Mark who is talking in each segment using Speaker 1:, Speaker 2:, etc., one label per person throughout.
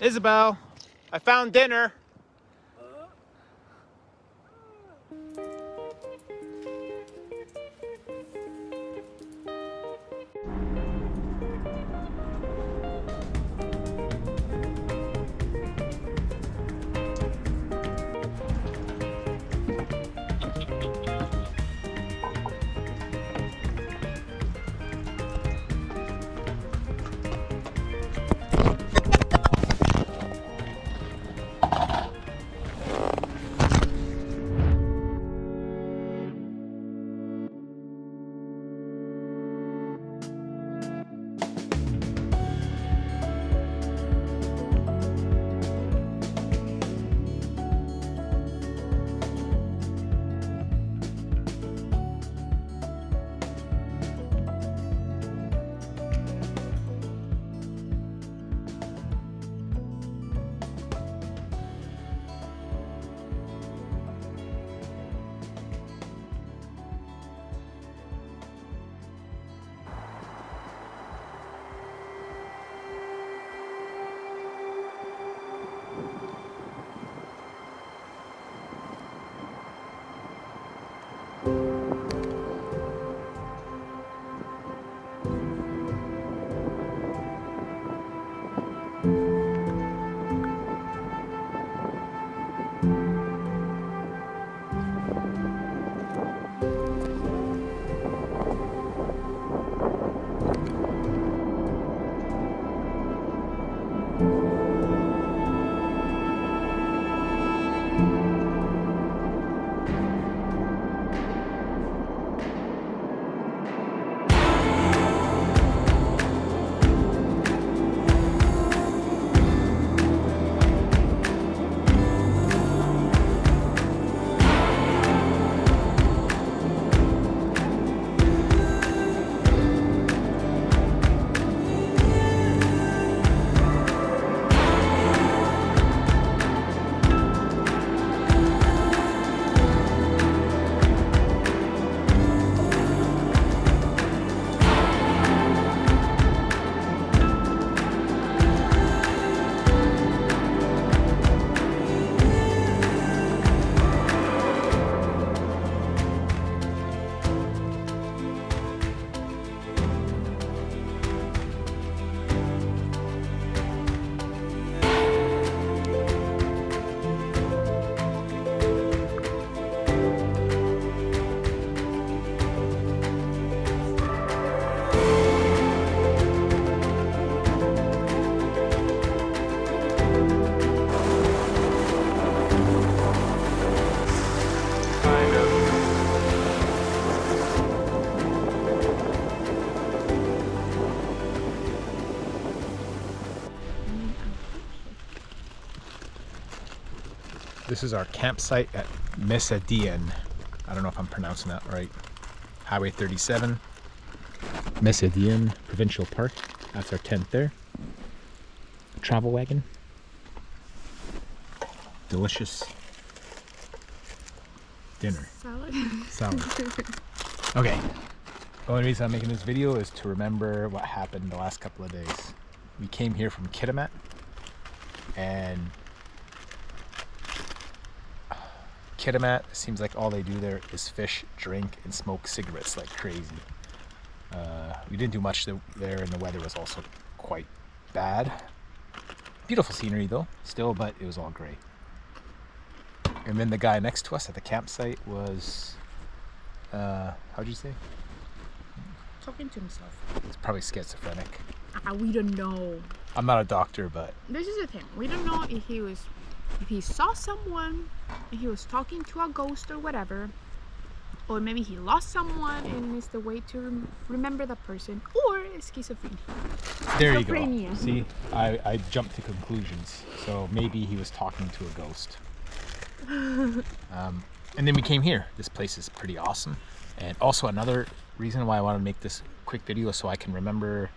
Speaker 1: Isabel, I found dinner. This is our campsite at Meziadin. I don't know if I'm pronouncing that right. Highway 37, Meziadin Provincial Park. That's our tent there. Travel wagon. Delicious dinner. Salad. Okay. The only reason I'm making this video is to remember what happened the last couple of days. We came here from Kitimat, and Kitimat seems like all they do there is fish, drink, and smoke cigarettes like crazy. We didn't do much there, and the weather was also quite bad. Beautiful scenery though, still, but it was all gray. And then the guy next to us at the campsite was, how'd you say?
Speaker 2: Talking to himself.
Speaker 1: He's probably schizophrenic.
Speaker 2: We don't know.
Speaker 1: I'm not a doctor, but
Speaker 2: This is the thing. We don't know if he saw someone and he was talking to a ghost or whatever, or maybe he lost someone and is the way to remember that person, or schizophrenia.
Speaker 1: there you go. See, I jumped to conclusions. So maybe he was talking to a ghost. And then we came here. This place is pretty awesome. And also another reason why I want to make this quick video is so I can remember.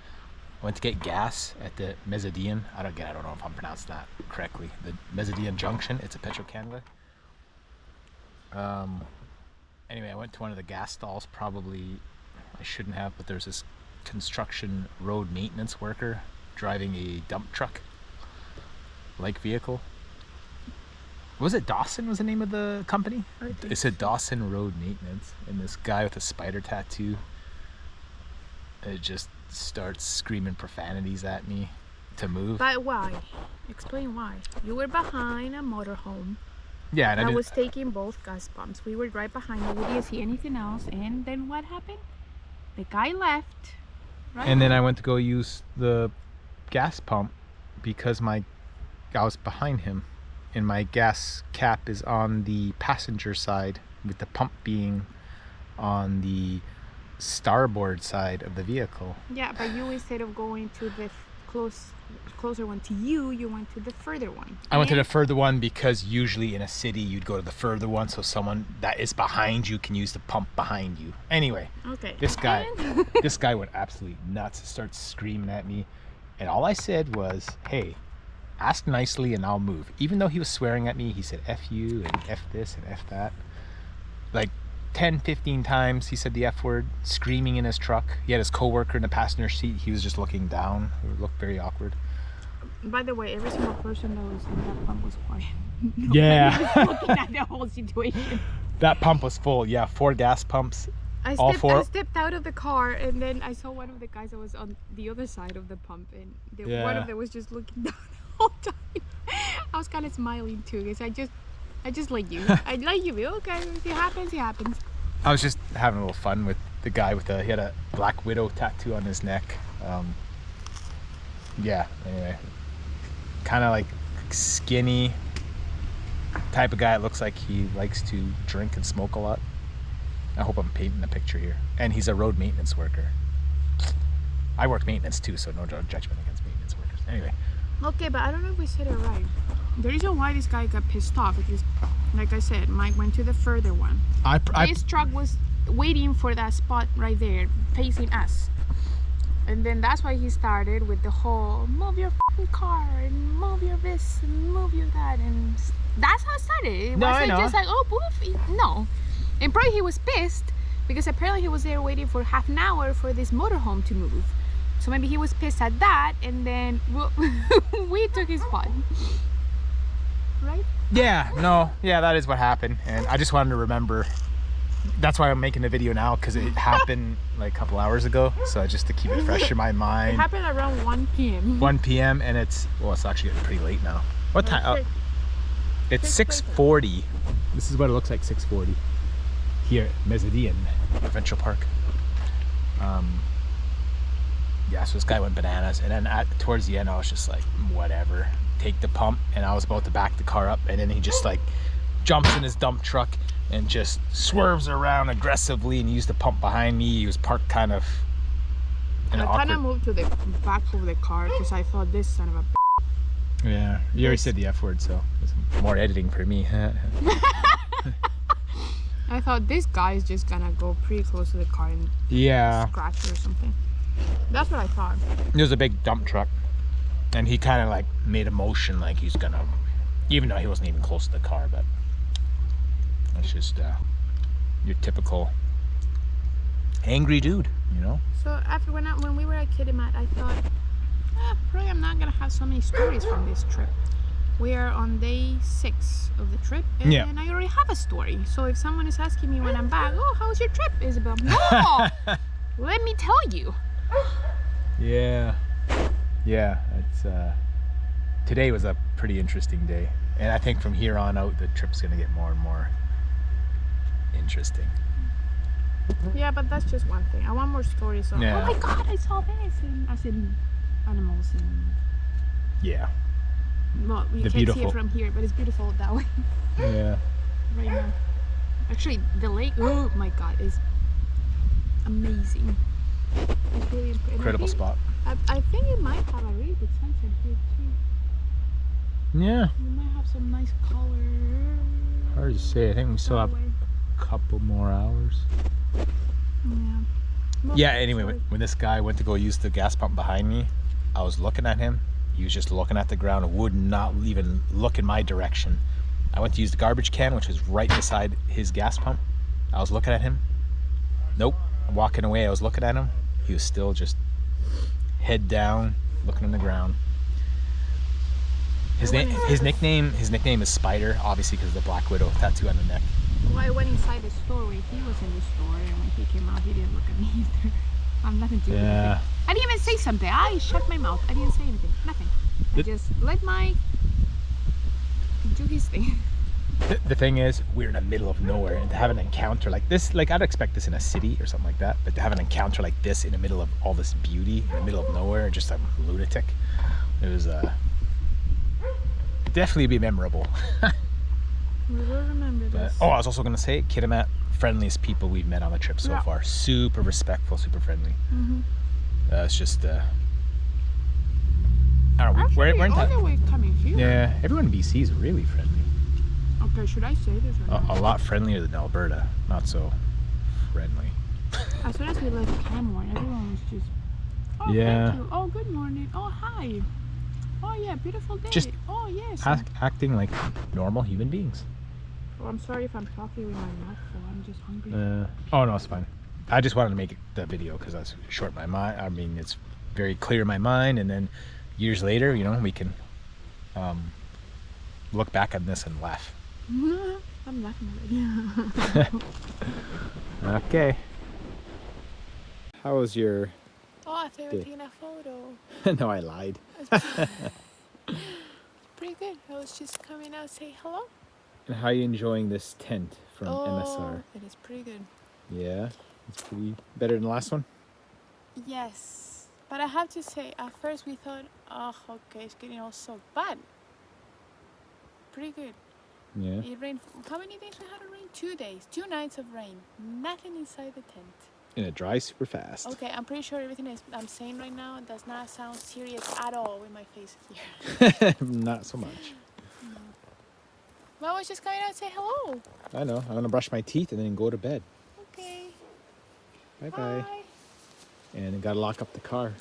Speaker 1: I went to get gas at the Meziadin. I don't know if I'm pronouncing that correctly. The Meziadin Junction. It's a Petro-Canada. Anyway, I went to one of the gas stalls. Probably I shouldn't have, but there's this construction road maintenance worker driving a dump truck. like vehicle. Was it Dawson was the name of the company? It said Dawson Road Maintenance, and this guy with a spider tattoo, it just starts screaming profanities at me to move.
Speaker 2: But why? Explain why. You were behind a motorhome.
Speaker 1: Yeah, and
Speaker 2: I was taking both gas pumps. We were right behind you. We didn't see anything else. And then what happened? The guy left. Right?
Speaker 1: And then I went to go use the gas pump because I was behind him, and my gas cap is on the passenger side, with the pump being on the starboard side of the vehicle.
Speaker 2: Yeah, but you, instead of going to the closer one to you, you went to the further one.
Speaker 1: I went to the further one because usually in a city you'd go to the further one so someone that is behind you can use the pump behind you. Anyway,
Speaker 2: okay.
Speaker 1: This guy went absolutely nuts, starts screaming at me, and all I said was, hey, ask nicely and I'll move. Even though he was swearing at me, he said F you and F this and F that. Like 10, 15 times he said the F word, screaming in his truck. He had his co-worker in the passenger seat. He was just looking down. It looked very awkward.
Speaker 2: By the way, every single person that was in that pump was quiet.
Speaker 1: Yeah.
Speaker 2: Was looking at the whole situation.
Speaker 1: That pump was full. Yeah, 4 gas pumps.
Speaker 2: I stepped out of the car, and then I saw one of the guys that was on the other side of the pump, and one of them was just looking down the whole time. I was kind of smiling too, because I just like you. I like you. Okay, if it happens, it happens.
Speaker 1: I was just having a little fun with the guy he had a Black Widow tattoo on his neck. Yeah, anyway. Kind of like skinny type of guy. It looks like he likes to drink and smoke a lot. I hope I'm painting the picture here. And he's a road maintenance worker. I work maintenance too, so no judgment against maintenance workers. Anyway.
Speaker 2: Okay, but I don't know if we said it right. The reason why this guy got pissed off is, like I said, Mike went to the further one. His truck was waiting for that spot right there, facing us. And then that's why he started with the whole, move your f***ing car, and move your this, and move your that, and that's how it started. It wasn't just like, oh, boof. No. And probably he was pissed, because apparently he was there waiting for half an hour for this motorhome to move. So maybe he was pissed at that, and then we took his spot. Right?
Speaker 1: Yeah, no, yeah, that is what happened. And I just wanted to remember. That's why I'm making the video now, because it happened like a couple hours ago. So just to keep it fresh in my mind.
Speaker 2: It happened around 1 p.m.
Speaker 1: 1 p.m. and it's actually getting pretty late now. What time? It's 6:40. This is what it looks like, 6:40 here at Meziadin Provincial Park. Yeah, so this guy went bananas, and then towards the end I was just like, whatever, take the pump, and I was about to back the car up, and then he just like jumps in his dump truck and just swerves around aggressively and used the pump behind me. He was parked kind of in an awkward...
Speaker 2: I kind of moved to the back of the car because I thought, this son of a
Speaker 1: Yeah, you already said the F word, so there's more editing for me.
Speaker 2: I thought this guy is just gonna go pretty close to the car and scratch it or something. That's what I thought.
Speaker 1: It was a big dump truck, and he kind of like made a motion like he's gonna, even though he wasn't even close to the car, but it's just your typical angry dude, you know?
Speaker 2: So after when we were at Kitimat, I thought, probably I'm not gonna have so many stories from this trip. We are on day 6 of the trip, and I already have a story. So if someone is asking me when I'm back, oh, how was your trip, Isabel? No, let me tell you.
Speaker 1: Yeah, it's today was a pretty interesting day, and I think from here on out the trip's gonna get more and more interesting.
Speaker 2: Yeah, but that's just one thing. I want more stories. So, oh my God, I saw this, and I said animals and well, you can't see it from here, but it's beautiful that way.
Speaker 1: Yeah.
Speaker 2: Right now, actually, the lake. Oh my God, is amazing. It's really
Speaker 1: incredible spot.
Speaker 2: I think it might have a really good sunset here too.
Speaker 1: Yeah.
Speaker 2: We might have some nice color.
Speaker 1: Hard to say. I think we still have a couple more hours. Yeah. Anyway, when this guy went to go use the gas pump behind me, I was looking at him. He was just looking at the ground and would not even look in my direction. I went to use the garbage can, which was right beside his gas pump. I was looking at him. Nope. Walking away, I was looking at him. He was still just head down, looking on the ground. His
Speaker 2: I went
Speaker 1: name,
Speaker 2: inside
Speaker 1: his nickname is Spider, obviously because of the Black Widow tattoo on the neck.
Speaker 2: Well, I went inside the store where he was in the store, and when he came out, he didn't look at me either. I'm nothing to do with it. I didn't even say something. I shut my mouth. I didn't say anything. Nothing. I just let Mike do his thing.
Speaker 1: The thing is, we're in the middle of nowhere, and to have an encounter like this, like I'd expect this in a city or something like that, but to have an encounter like this in the middle of all this beauty, in the middle of nowhere, just a lunatic, it was definitely be memorable.
Speaker 2: We will remember
Speaker 1: But,
Speaker 2: this.
Speaker 1: oh, I was also gonna say, Kitimat, friendliest people we've met on the trip so far. Super respectful, super friendly. It's just, I don't know.
Speaker 2: Actually,
Speaker 1: we're in
Speaker 2: all the way coming here.
Speaker 1: Yeah, everyone in BC is really friendly.
Speaker 2: Okay, should I say this or not?
Speaker 1: A lot friendlier than Alberta. Not so friendly.
Speaker 2: As soon as we left Canmore, everyone was just, oh,
Speaker 1: Yeah.
Speaker 2: thank you. Oh, good morning. Oh, hi. Oh, yeah, beautiful day.
Speaker 1: Just
Speaker 2: oh, yes.
Speaker 1: Acting like normal human beings.
Speaker 2: Oh, I'm sorry if I'm talking with my mouth full. I'm just hungry.
Speaker 1: Oh no, it's fine. I just wanted to make the video because I was short in my mind. I mean, it's very clear in my mind, and then years later, you know, we can look back on this and laugh.
Speaker 2: I'm laughing already.
Speaker 1: Okay. How was your...
Speaker 2: Oh, I thought you were taking a photo.
Speaker 1: No, I lied.
Speaker 2: Pretty good. I was just coming out to say hello.
Speaker 1: And how are you enjoying this tent from MSR?
Speaker 2: It is pretty good.
Speaker 1: Yeah, it's pretty better than the last one.
Speaker 2: Yes, but I have to say, at first we thought, oh, okay, it's getting all soaked, but pretty good.
Speaker 1: Yeah.
Speaker 2: It rained. How many days we had it rain? 2 days, 2 nights of rain. Nothing inside the tent.
Speaker 1: And it dries super fast.
Speaker 2: Okay, I'm pretty sure everything I'm saying right now does not sound serious at all with my face here.
Speaker 1: Not so much.
Speaker 2: Well, I was just coming out to say hello.
Speaker 1: I know. I'm gonna brush my teeth and then go to bed.
Speaker 2: Okay.
Speaker 1: Bye bye. And I gotta lock up the car.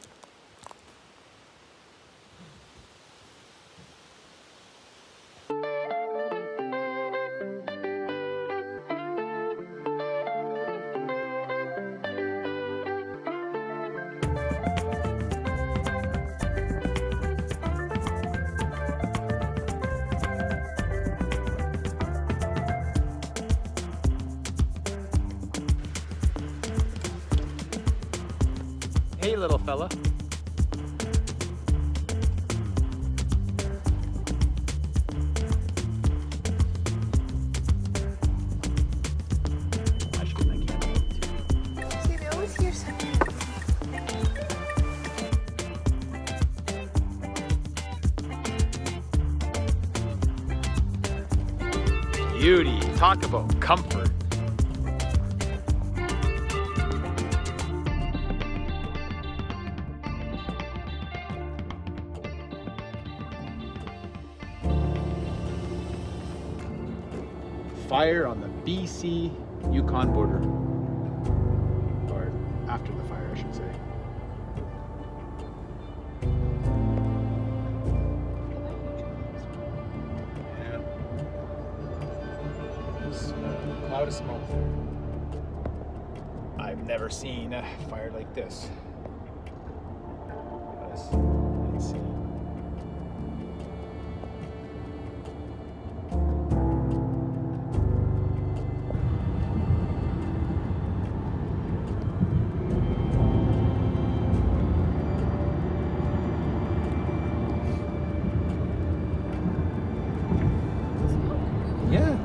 Speaker 1: Hey, little fella.
Speaker 2: See, they always hear something.
Speaker 1: Beauty. Talk about comfort. Fire on the BC Yukon border. Or after the fire, I should say. Yeah. There's a cloud of smoke. I've never seen a fire like this. That's insane. Yeah.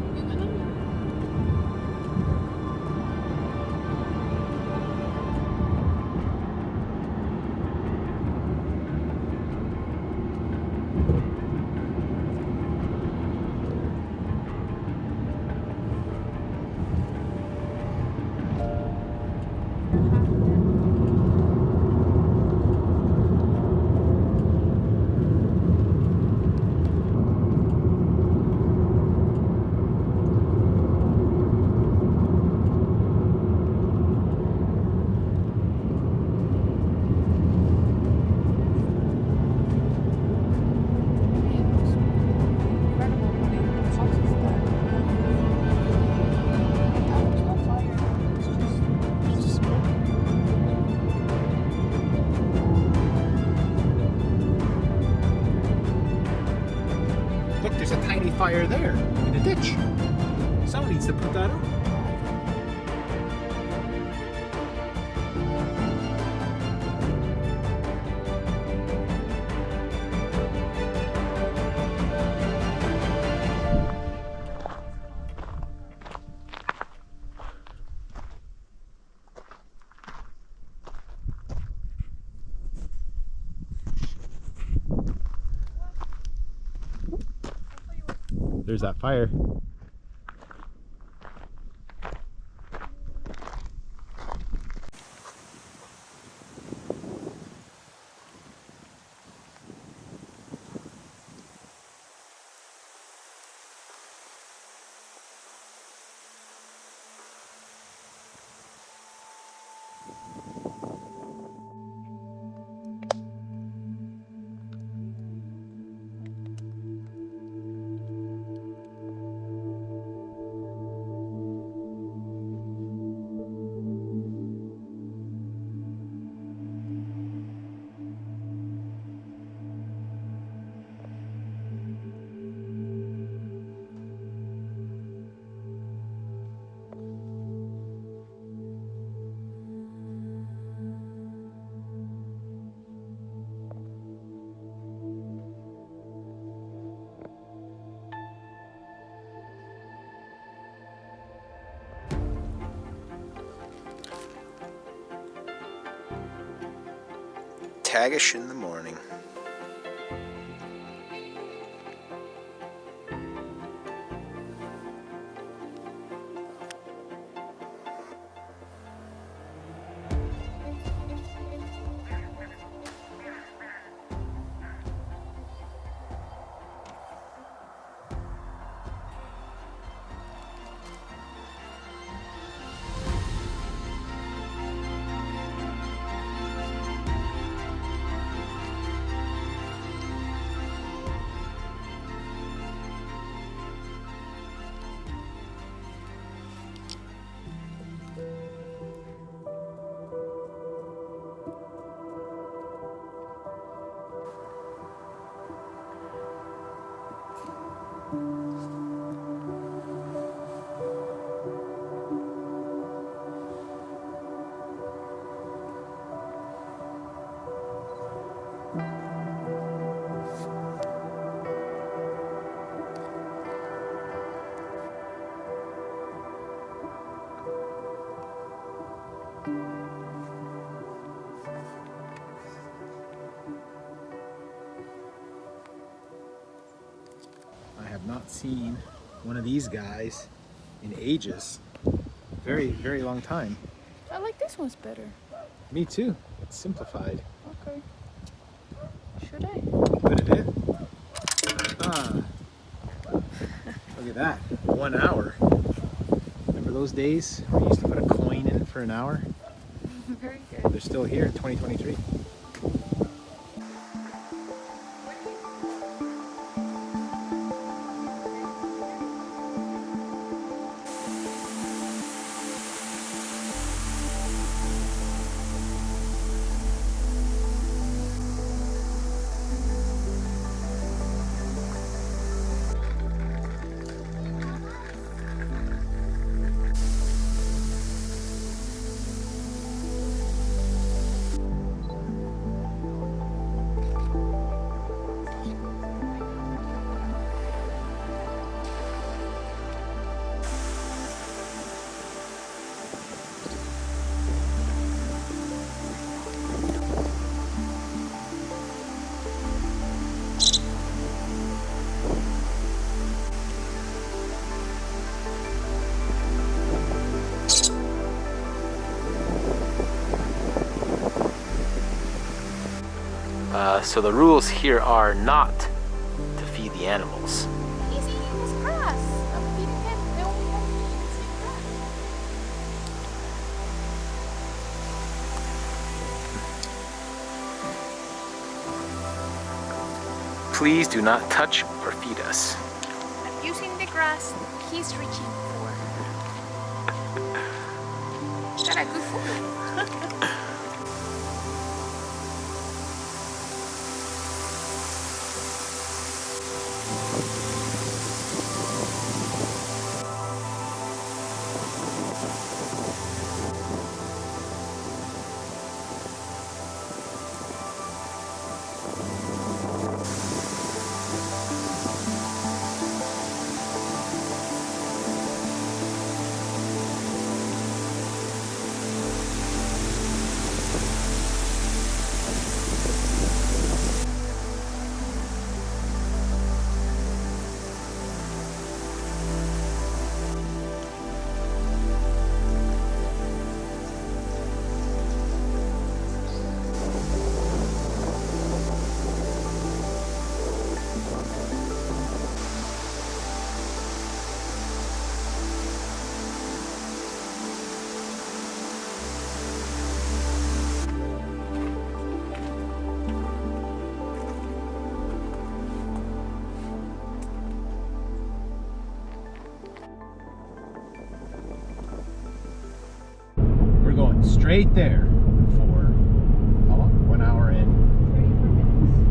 Speaker 1: tiny fire there in a ditch. Someone needs to put that out. There's that fire. Tagish in the morning. Not seen one of these guys in ages. Very, very long time.
Speaker 2: I like this one's better.
Speaker 1: Me too. It's simplified.
Speaker 2: Okay. Should I?
Speaker 1: Put it in. Ah. Look at that. 1 hour. Remember those days where you used to put a coin in for an hour?
Speaker 2: Very good.
Speaker 1: They're still here in 2023. So the rules here are not to feed the animals.
Speaker 2: He's eating this grass. I'm feeding him. They only have to eat the same grass.
Speaker 1: Please do not touch or feed us.
Speaker 2: I'm using the grass he's reaching for. Got a good food.
Speaker 1: straight there for how long? 1 hour and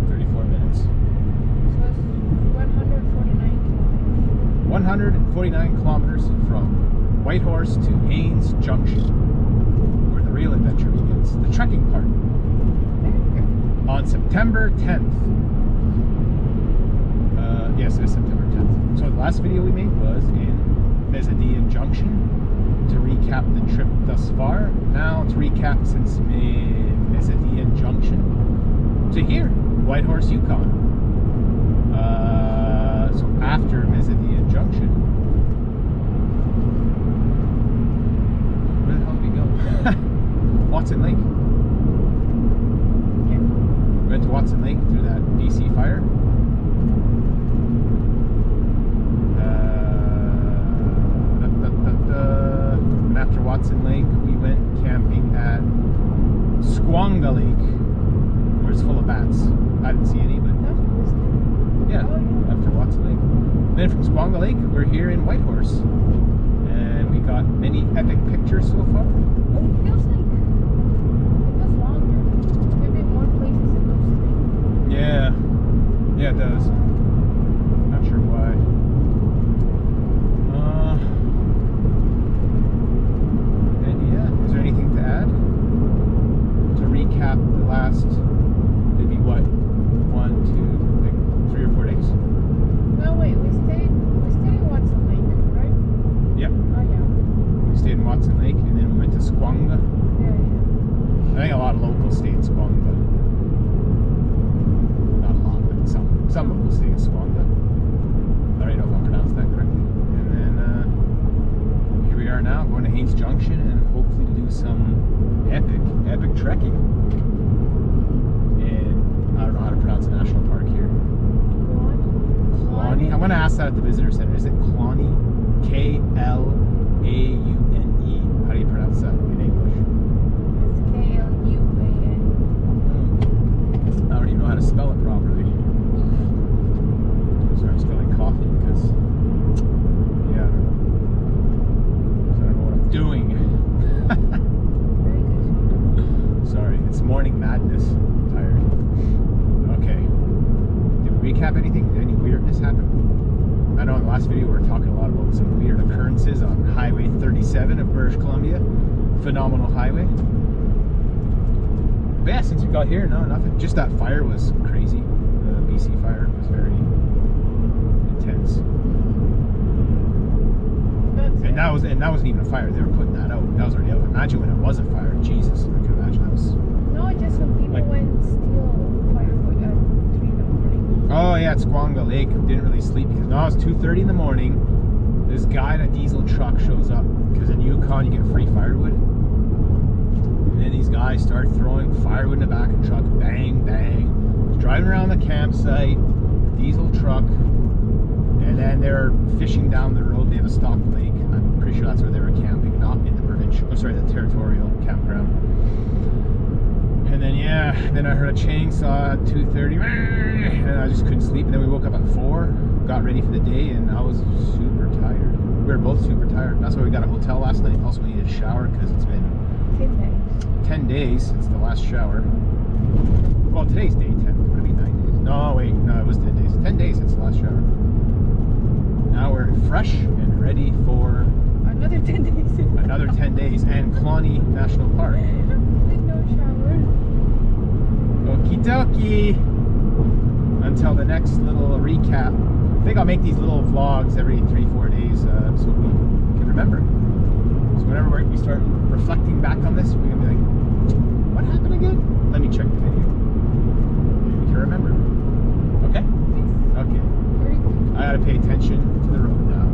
Speaker 1: 34 minutes.
Speaker 2: So it's 149
Speaker 1: 149
Speaker 2: kilometers.
Speaker 1: kilometers from Whitehorse to Haines Junction, where the real adventure begins, the trekking part. On September 10th. Yes, it is September 10th. So the last video we made was in Meziadin Junction to recap the trip thus far. Now to recap since Meziadin Junction to here, Whitehorse, Yukon. So after Meziadin Junction, where the hell did we go? Watson Lake.
Speaker 2: Yeah.
Speaker 1: We went to Watson Lake through that BC fire. And after Watson Lake, we went camping at Squanga Lake, where it's full of bats. I didn't see any, but yeah, after Watson Lake. Then from Squanga Lake, we're here in Whitehorse, and we got many epic pictures so far.
Speaker 2: Oh, it feels longer. Maybe more places in those three.
Speaker 1: Yeah, it does. Not sure why. And yeah, is there anything to add? To recap the last, maybe what, 1, 2, like 3 or 4 days?
Speaker 2: No, wait, we stayed in Watson Lake, right?
Speaker 1: Yeah.
Speaker 2: Oh, yeah.
Speaker 1: We stayed in Watson Lake, and then we went to Squanga.
Speaker 2: Yeah.
Speaker 1: I think a lot of locals stay in Squanga. Not a lot, but some locals stay in Squanga. I don't know if I pronounced that correctly. And then here we are now, going to Haines Junction, and hopefully to do some epic trekking. And I don't know how to pronounce the national park here. Kluane. I'm going to ask that at the visitor center. Is it Kluane? Klaune. How do you pronounce that in English?
Speaker 2: It's Kluan.
Speaker 1: I don't even know how to spell it properly. Sorry, I'm spelling coffee because, yeah, I don't know. So I don't know what I'm doing.
Speaker 2: Very good.
Speaker 1: Sorry, it's morning madness. I'm tired. Okay. Did we recap anything? Did any weirdness happen? I know in the last video we were talking a lot about some weird occurrences on Highway 37 of British Columbia. Phenomenal highway. But yeah, since we got here, no, nothing. Just that fire was crazy. The BC fire was very intense. And that wasn't even a fire. They were putting that out. That was already out. Imagine when it was a fire. Jesus, I can imagine that was.
Speaker 2: No, just when people went steal firewood at 3 in the morning.
Speaker 1: Oh yeah, at Squanga Lake. Didn't really sleep because now it's 2:30 in the morning. This guy in a diesel truck shows up because in Yukon you get free firewood. And then these guys start throwing firewood in the back of the truck. Bang, bang. He's driving around the campsite, diesel truck, and then they're fishing down the road. They have a stocked lake. I'm pretty sure that's where they were camping, not in the Provincial. Oh, sorry, the Territorial campground. And then yeah, then I heard a chainsaw at 2:30, and I just couldn't sleep. And then we woke up at 4, got ready for the day, and I was super tired. We were both super tired. That's why we got a hotel last night. Also, we needed a shower because it's been 10 days since the last shower. Well, today's day 10. Would it be 9 days? No, wait, no, it was 10 days. 10 days since the last shower. Now we're fresh and ready for
Speaker 2: another 10 days.
Speaker 1: Another 10 days and Kluane National Park.
Speaker 2: With no shower.
Speaker 1: Okie dokie. Until the next little recap. I think I'll make these little vlogs every 3-4 days so we can remember. So whenever we start reflecting back on this, we're going to be like, what happened again? Let me check the video. Maybe we can remember. Okay? Okay.
Speaker 2: Very good.
Speaker 1: I gotta pay attention to the road now.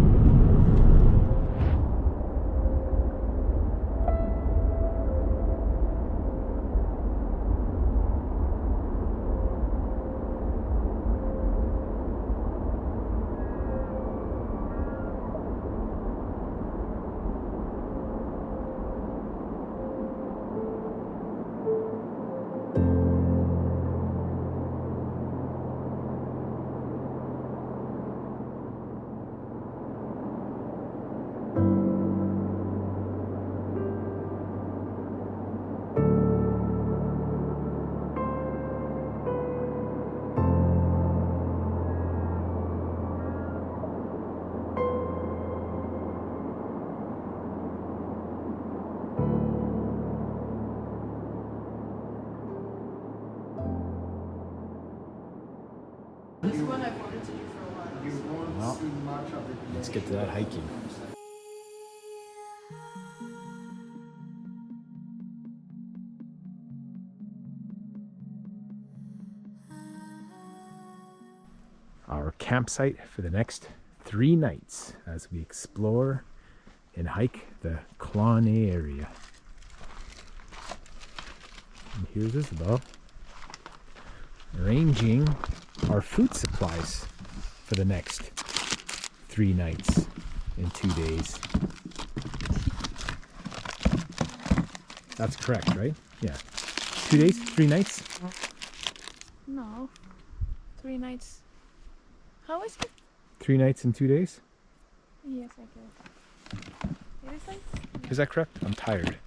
Speaker 2: This one I've wanted to do for a while.
Speaker 3: You won't
Speaker 1: Well,
Speaker 3: see much of it.
Speaker 1: let's get to that hiking. Our campsite for the next 3 nights as we explore and hike the Kluane area. And here's Isabel arranging our food supplies for the next 3 nights and 2 days. That's correct, right? Yeah. 2 days, 3 nights?
Speaker 2: No. 3 nights. How is it?
Speaker 1: 3 nights and 2 days?
Speaker 2: Yes, I guess. It is like...
Speaker 1: Is that correct? I'm tired.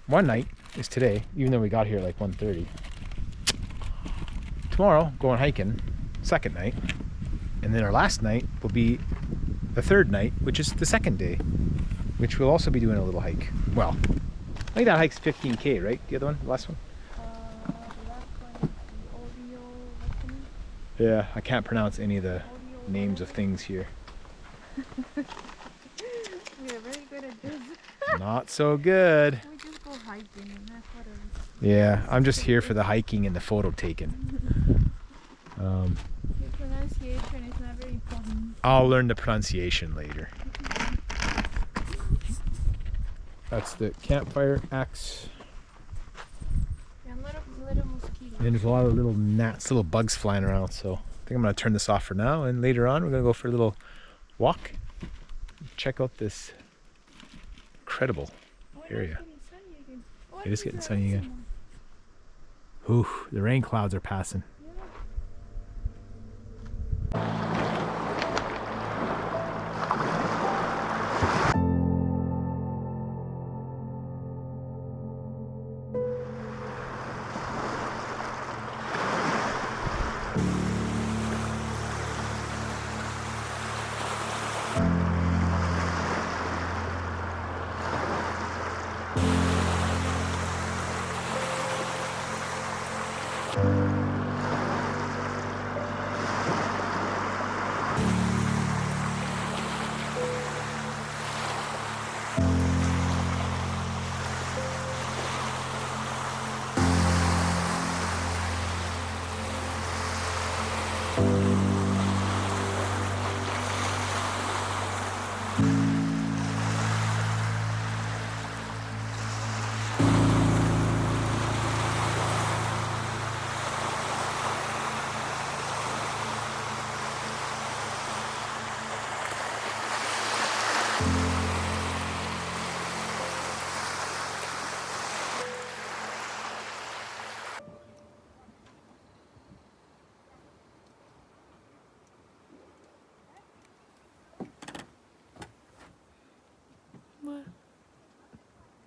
Speaker 1: 1 night is today, even though we got here at like 1:30. Tomorrow, going hiking, 2nd night. And then our last night will be the 3rd night, which is the 2nd day, which we'll also be doing a little hike. Well, I think that hike's 15K, right? The other one, the last one?
Speaker 2: the last one is the Auriol.
Speaker 1: Yeah, I can't pronounce any of the names of things here.
Speaker 2: We are very good at this.
Speaker 1: Not so good.
Speaker 2: We just go hiking and that's what it is.
Speaker 1: Yeah, I'm just here for the hiking and the photo taking.
Speaker 2: Your pronunciation is not very important.
Speaker 1: I'll learn the pronunciation later. That's the campfire axe.
Speaker 2: And little mosquitoes.
Speaker 1: And there's a lot of little gnats, little bugs flying around, so I think I'm going to turn this off for now, and later on we're going to go for a little walk. Check out this incredible area. It is getting sunny again. Ooh, the rain clouds are passing.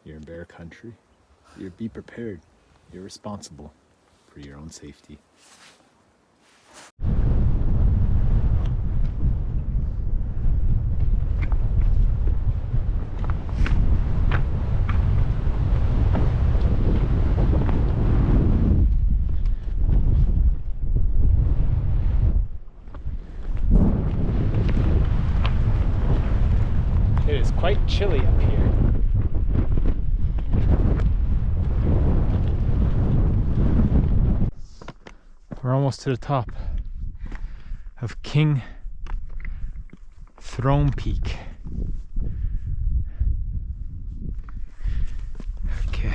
Speaker 1: You're in bear country. You be prepared. You're responsible for your own safety. It is quite chilly up here. We're almost to the top of King Throne Peak. Okay.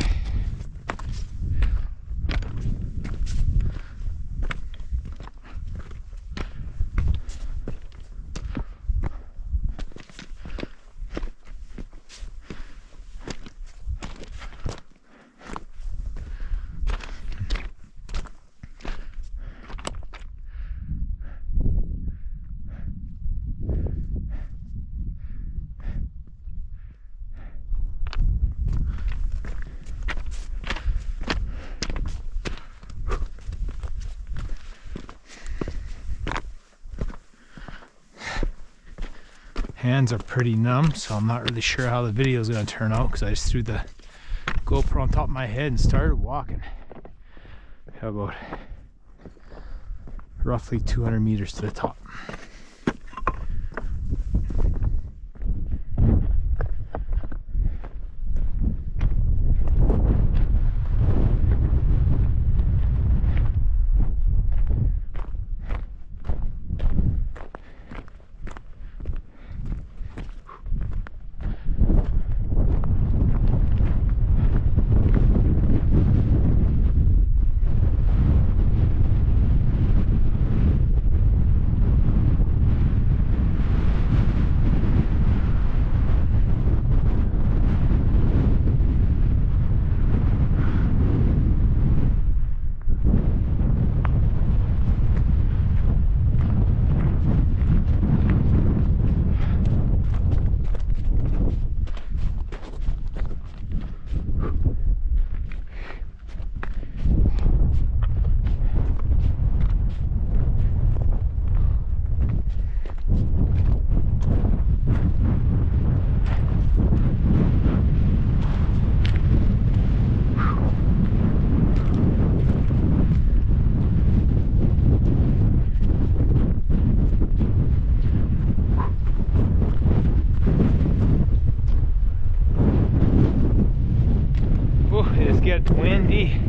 Speaker 1: Hands are pretty numb, so I'm not really sure how the video is going to turn out because I just threw the GoPro on top of my head and started walking. How about roughly 200 meters to the top. Get windy.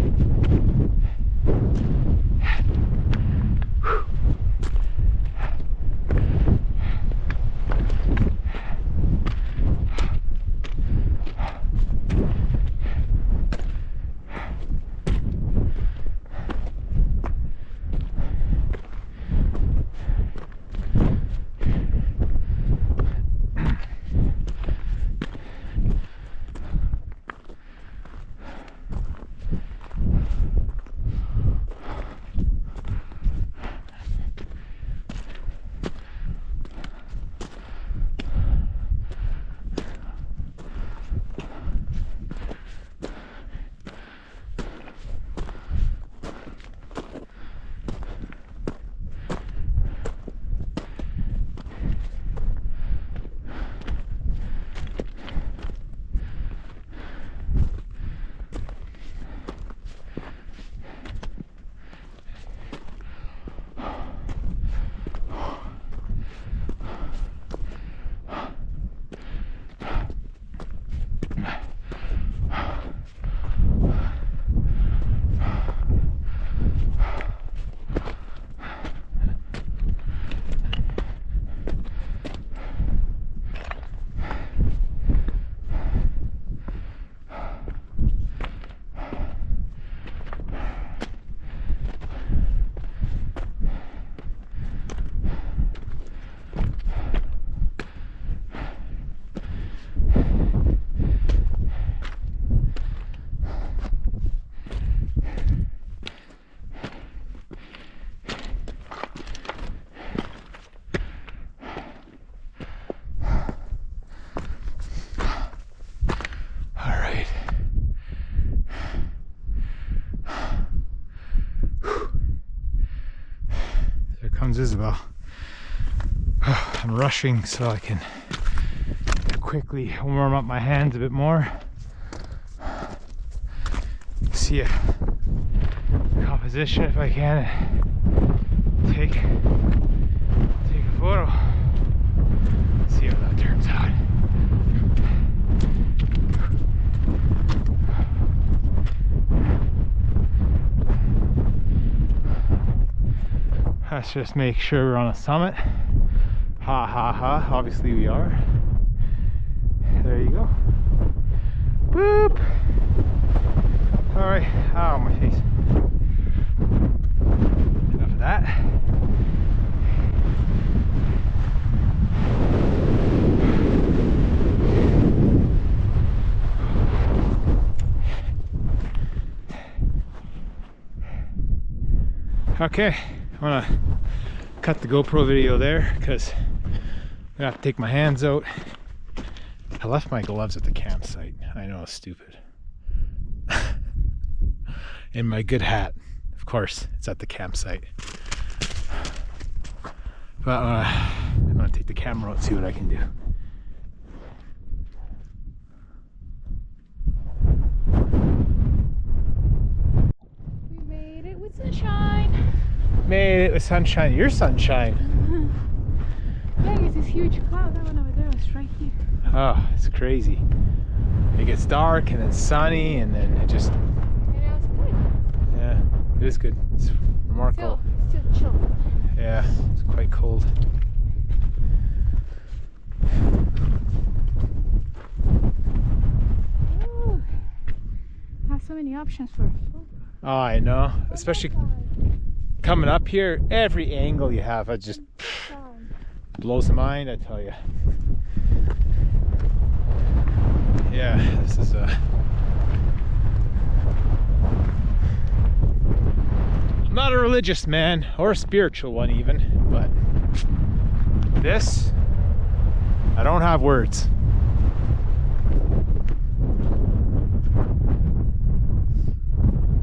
Speaker 1: Isabel. I'm rushing so I can quickly warm up my hands a bit more. See a composition if I can. Take a photo. See how that turns out. Let's just make sure we're on a summit. Ha ha ha, obviously we are. There you go. Boop! Alright, ow, my face. Enough of that. Okay, I'm gonna cut the GoPro video there because I'm gonna have to take my hands out. I left my gloves at the campsite. I know, it's stupid. And my good hat, of course, it's at the campsite. But I'm gonna take the camera out and see what I can do.
Speaker 2: We made it with sunshine.
Speaker 1: made it with sunshine. Your sunshine.
Speaker 2: Yeah, it's this huge cloud. That one over there was right here.
Speaker 1: Oh, it's crazy. It gets dark and then sunny and then it just,
Speaker 2: And it was good.
Speaker 1: yeah, it is good. It's remarkable.
Speaker 2: Still chill.
Speaker 1: Yeah, it's quite cold.
Speaker 2: Ooh. I have so many options for a photo.
Speaker 1: Oh, I know. Especially coming up here, every angle you have, it just blows the mind, I tell you. Yeah, this is I'm not a religious man or a spiritual one even, but this, I don't have words.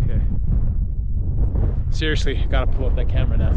Speaker 1: Okay. Seriously, gotta pull up that camera now.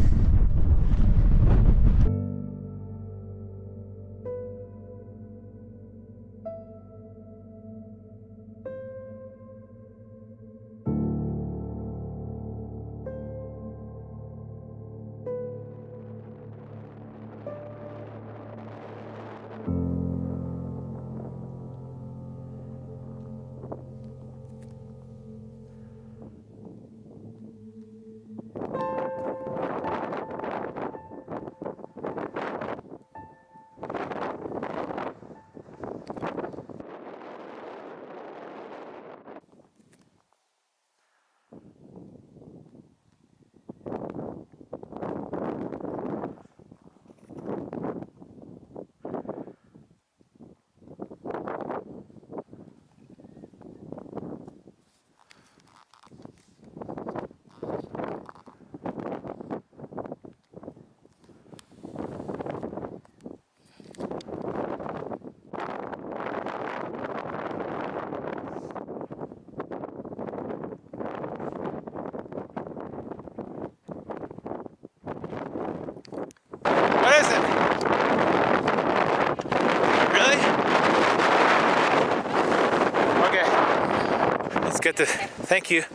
Speaker 1: What is it? Really? Okay. Let's get this. Thank you.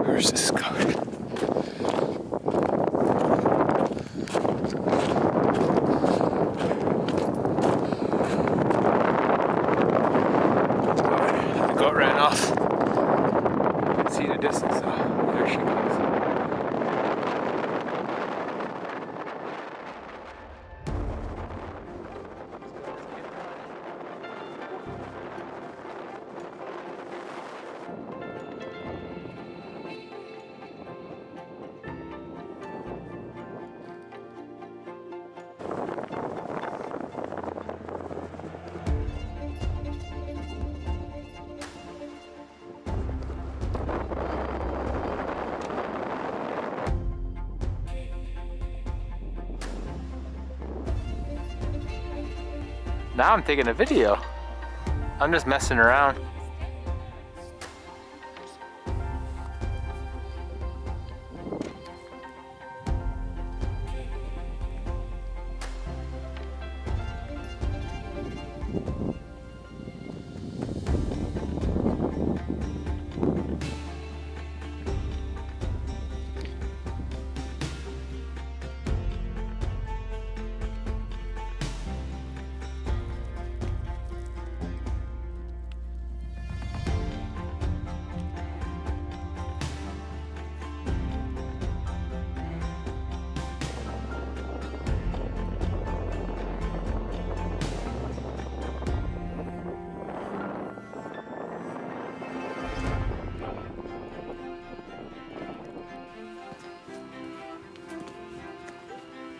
Speaker 1: Where's this going? The goat ran off. See the distance. Oh, there she goes. Now I'm taking a video. I'm just messing around.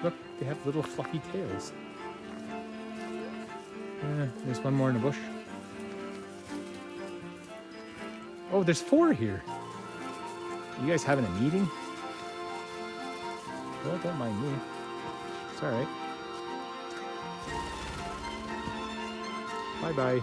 Speaker 1: Look, they have little fluffy tails. There's one more in the bush. Oh, there's 4 here. You guys having a meeting? Well, don't mind me. It's all right. Bye-bye.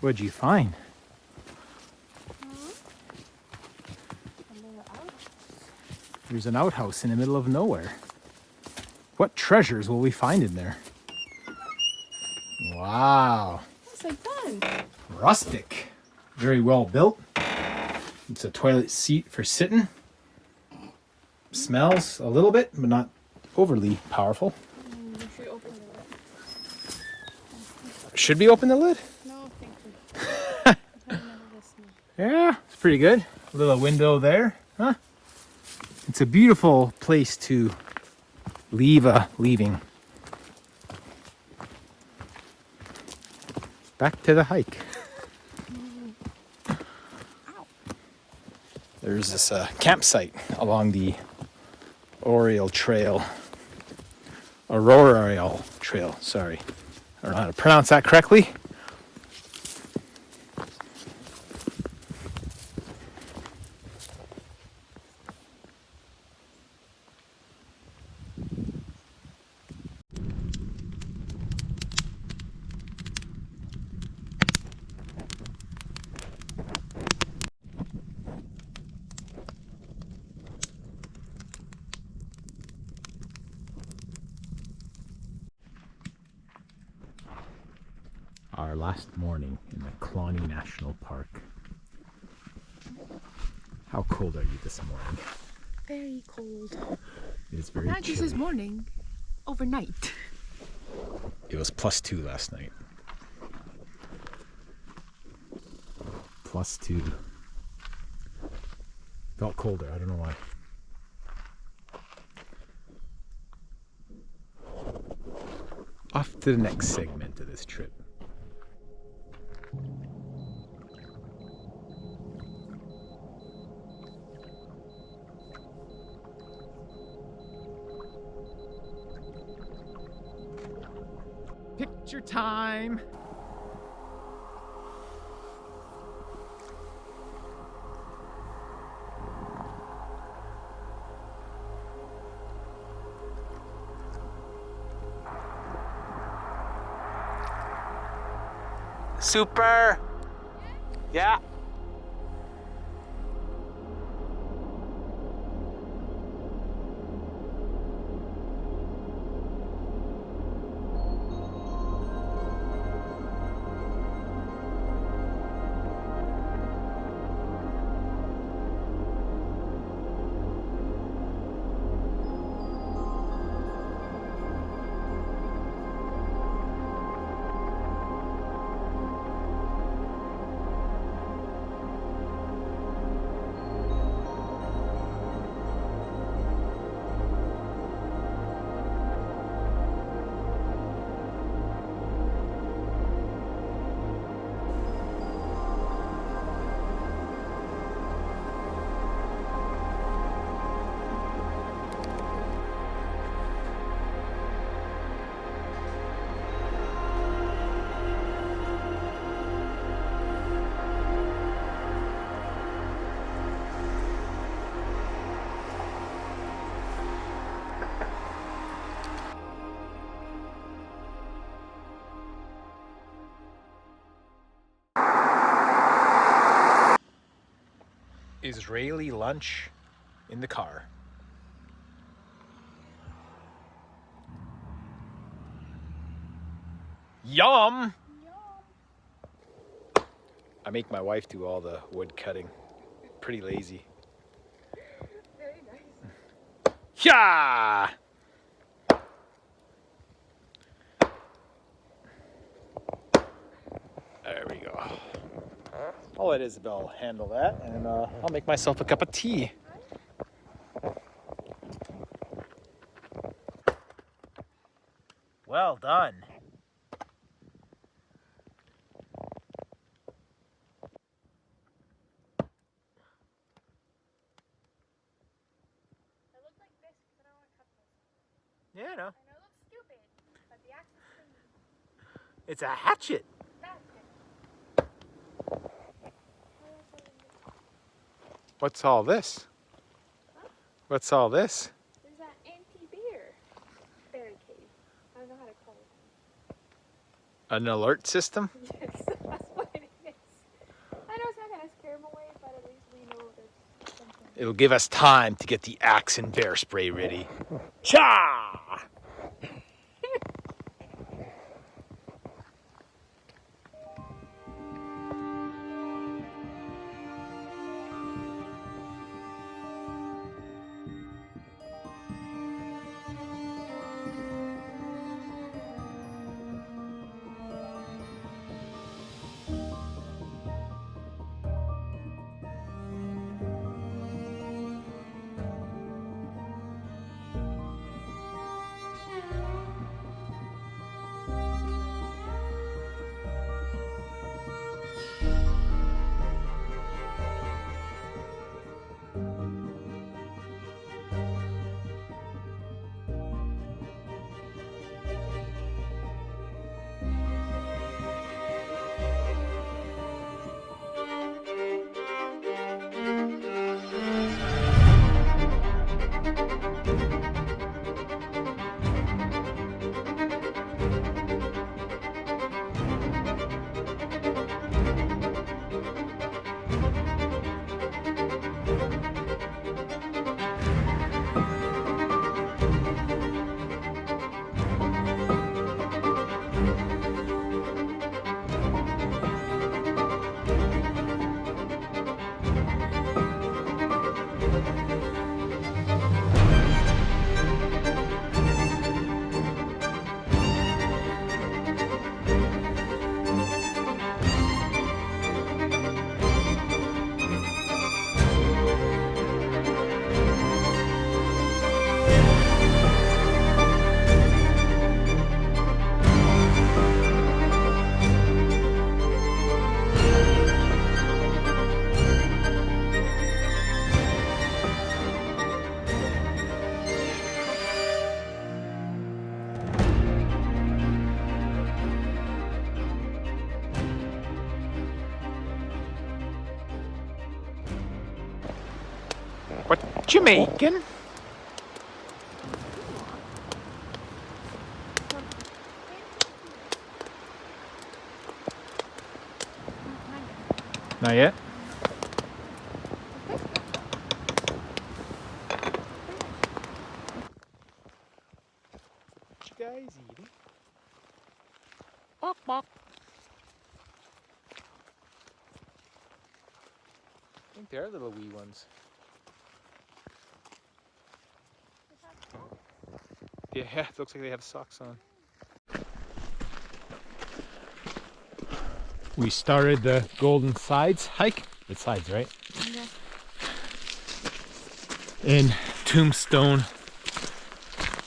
Speaker 1: What'd you find? There's an outhouse in the middle of nowhere. What treasures will we find in there? Wow.
Speaker 2: What's like that?
Speaker 1: Rustic. Very well built. It's a toilet seat for sitting. Smells a little bit, but not overly powerful.
Speaker 2: You should open the lid.
Speaker 1: Should we open the lid?
Speaker 2: No, thank you.
Speaker 1: Yeah, it's pretty good. A little window there, huh? It's a beautiful place to leaving. Back to the hike. There's this campsite along the Auriol Trail. Auriol Trail, sorry. I don't know how to pronounce that correctly. Our last morning in the Kluane National Park. How cold are you this morning?
Speaker 2: Very cold.
Speaker 1: It is very
Speaker 2: Not just this morning, overnight.
Speaker 1: It was +2 last night. +2. Felt colder, I don't know why. Off to the next segment of this trip. Picture time! Super! Yeah! Israeli lunch in the car. Yum! I make my wife do all the wood cutting. Pretty lazy.
Speaker 2: Very nice.
Speaker 1: Yeah! There we go. I'll let Isabel handle that, and I'll make myself a cup of tea. Well done.
Speaker 2: It looks like this because I don't want to cut this.
Speaker 1: Yeah, no.
Speaker 2: I know it looks stupid, but the axe is clean.
Speaker 1: It's a hatchet.
Speaker 2: That's it.
Speaker 1: What's all this?
Speaker 2: Huh?
Speaker 1: What's all this?
Speaker 2: There's that anti-bear barricade. I don't know how to call it.
Speaker 1: An alert system?
Speaker 2: Yes, that's what it is. I know it's not going to scare them away, but at least we know there's something.
Speaker 1: It'll give us time to get the axe and bear spray ready. Cha! What you making? Not yet? What you guys eating? Bok bok. I think they're little wee ones. Yeah, it looks like they have socks on. We started the Goldensides hike. It's sides, right?
Speaker 2: Yeah.
Speaker 1: In Tombstone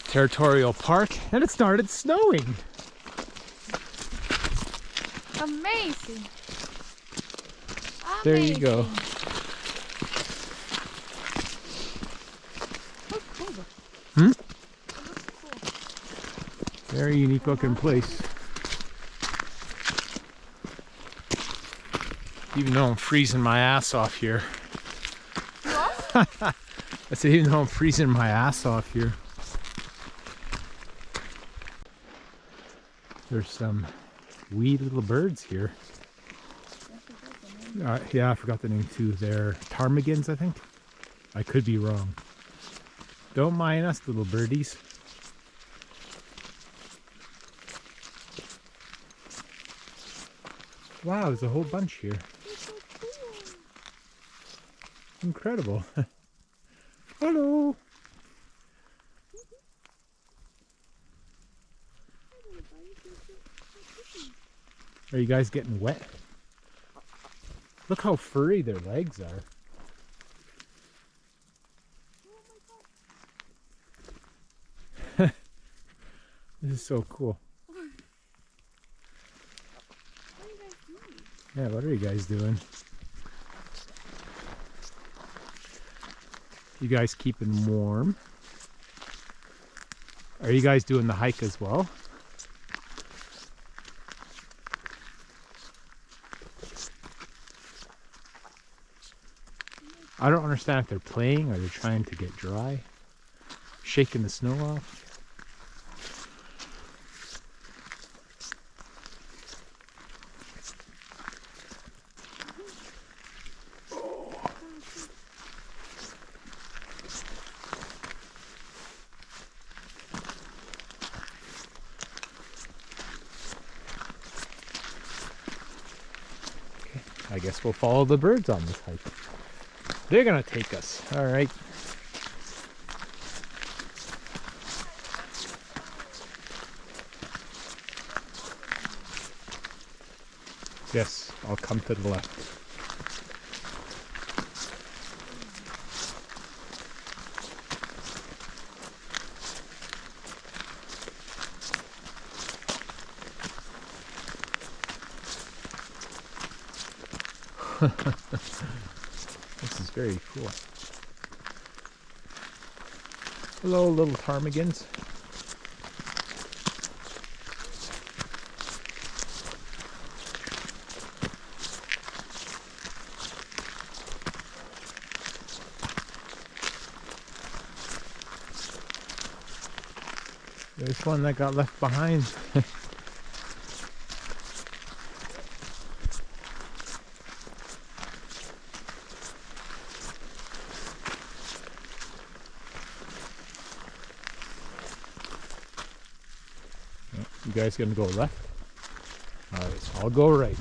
Speaker 1: Territorial Park, and it started snowing.
Speaker 2: Amazing.
Speaker 1: There you go.
Speaker 2: Looks cool.
Speaker 1: Hmm?
Speaker 2: It looks cool.
Speaker 1: Very unique looking place. Even though I'm freezing my ass off here.
Speaker 2: What?
Speaker 1: I said even though I'm freezing my ass off here. There's some wee little birds here. Yeah, I forgot the name too. They're ptarmigans, I think. I could be wrong. Don't mind us, little birdies. Wow, there's a whole bunch here.
Speaker 2: Me
Speaker 1: Incredible. Hello. Are you guys getting wet? Look how furry their legs are. This is so cool. Yeah, what are you guys doing? You guys keeping warm? Are you guys doing the hike as well? I don't understand if they're playing or they're trying to get dry. Shaking the snow off. I guess we'll follow the birds on this hike. They're gonna take us. All right. Yes, I'll come to the left. This is very cool. Hello, little ptarmigans. There's one that got left behind. You guys gonna go left? Alright, so I'll go right.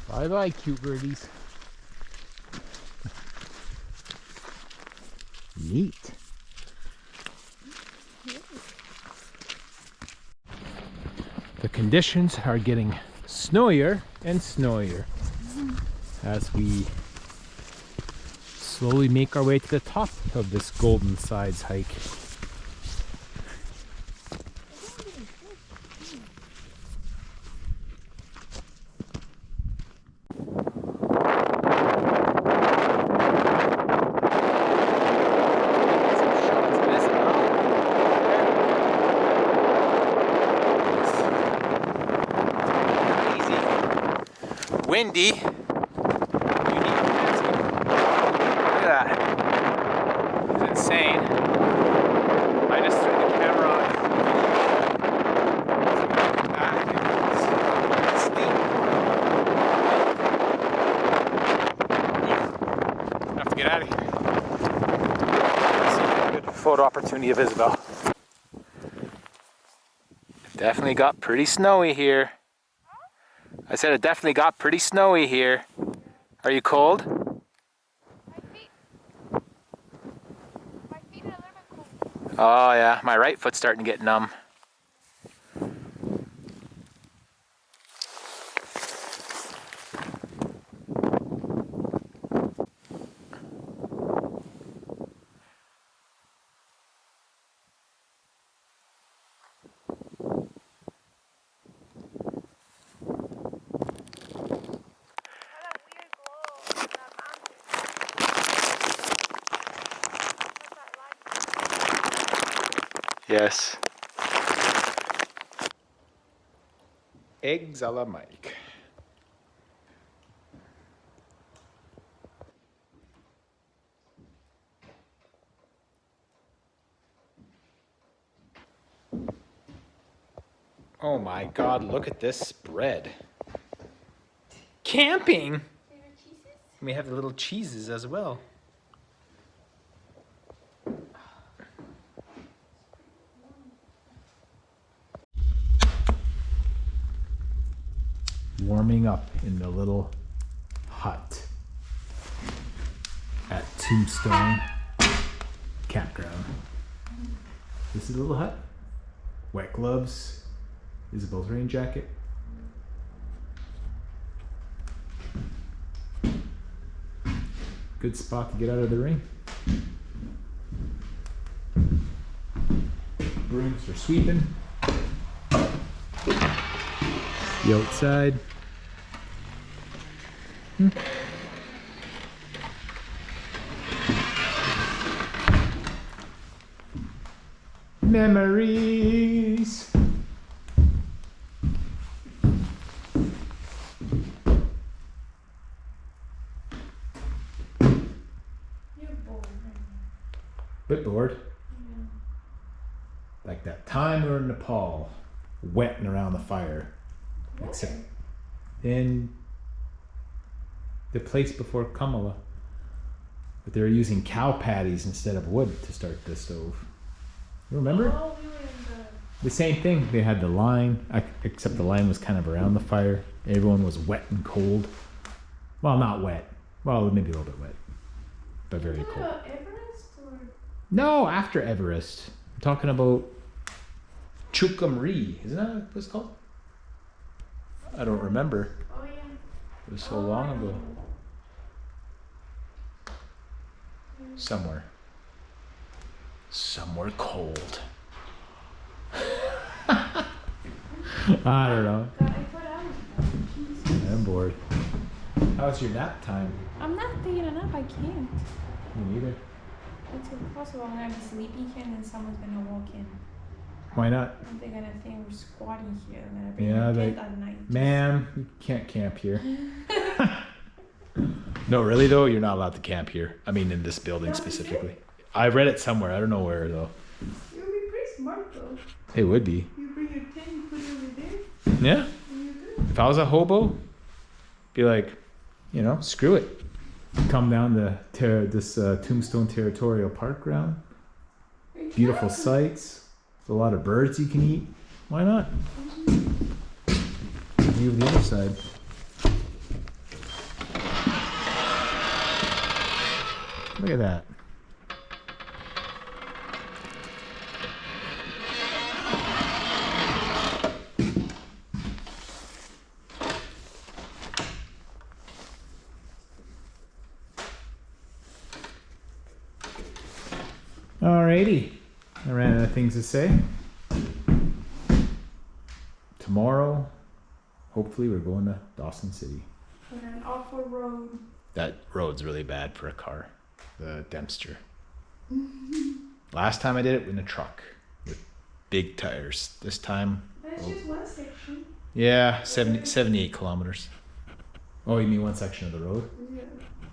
Speaker 1: Bye bye, cute birdies. Neat. The conditions are getting snowier and snowier as we slowly make our way to the top of this Goldensides hike. Windy. Look at that. It's insane. I just threw the camera on. I have to get out of here. Good photo opportunity of Isabel. Definitely got pretty snowy here. I said it definitely got pretty snowy here. Are you cold?
Speaker 2: My feet are a little bit cold.
Speaker 1: Oh yeah, my right foot's starting to get numb. Yes. Eggs a la Mike. Oh my God, look at this spread. Camping!
Speaker 2: Favorite cheeses?
Speaker 1: We have the little cheeses as well. warming up in the little hut at Tombstone Campground. This is a little hut. Wet gloves. Isabel's rain jacket. Good spot to get out of the rain. Brooms for sweeping. The outside. Memories. Bit bored.
Speaker 2: Yeah.
Speaker 1: Like that time we were in Nepal, wetting around the fire. Except in the place before Kamala. But they were using cow patties instead of wood to start the stove. You remember?
Speaker 2: Oh, we were in
Speaker 1: The same thing. They had the line, except the line was kind of around the fire. Everyone was wet and cold. Well, not wet. Well, maybe a little bit wet, but very cold.
Speaker 2: About Everest or?
Speaker 1: No, after Everest. I'm talking about Chukamri. Isn't that what it was called? I don't remember.
Speaker 2: Oh yeah.
Speaker 1: It was so long ago. Somewhere cold. I don't know.
Speaker 2: God, I thought I was bored. Jesus.
Speaker 1: I'm bored. How's your nap time?
Speaker 2: I'm not taking a nap. I can't.
Speaker 1: Me neither.
Speaker 2: It's impossible. I'm gonna be sleeping here and then someone's gonna walk in.
Speaker 1: Why not?
Speaker 2: And they're gonna think we're squatting here. I'm gonna bring
Speaker 1: Yeah,
Speaker 2: my
Speaker 1: they-
Speaker 2: tent at night.
Speaker 1: Ma'am, you can't camp here. No, really though, you're not allowed to camp here. I mean, in this building specifically. I read it somewhere. I don't know where though.
Speaker 2: It would be pretty smart though.
Speaker 1: It would be.
Speaker 2: You bring your tent, you put it over there,
Speaker 1: Yeah.
Speaker 2: and you're good.
Speaker 1: If I was a hobo, be like, screw it. Come down to this Tombstone Territorial Park ground. Beautiful sights. There's a lot of birds you can eat. Why not? View of the other side. Look at that. Alrighty. I ran out of things to say. Tomorrow, hopefully we're going to Dawson City.
Speaker 2: On an awful road.
Speaker 1: That road's really bad for a car. The Dempster. Last time I did it in a truck with big tires. This time,
Speaker 2: That's just one section.
Speaker 1: yeah, 78 kilometers. Oh, you mean one section of the road?
Speaker 2: Yeah.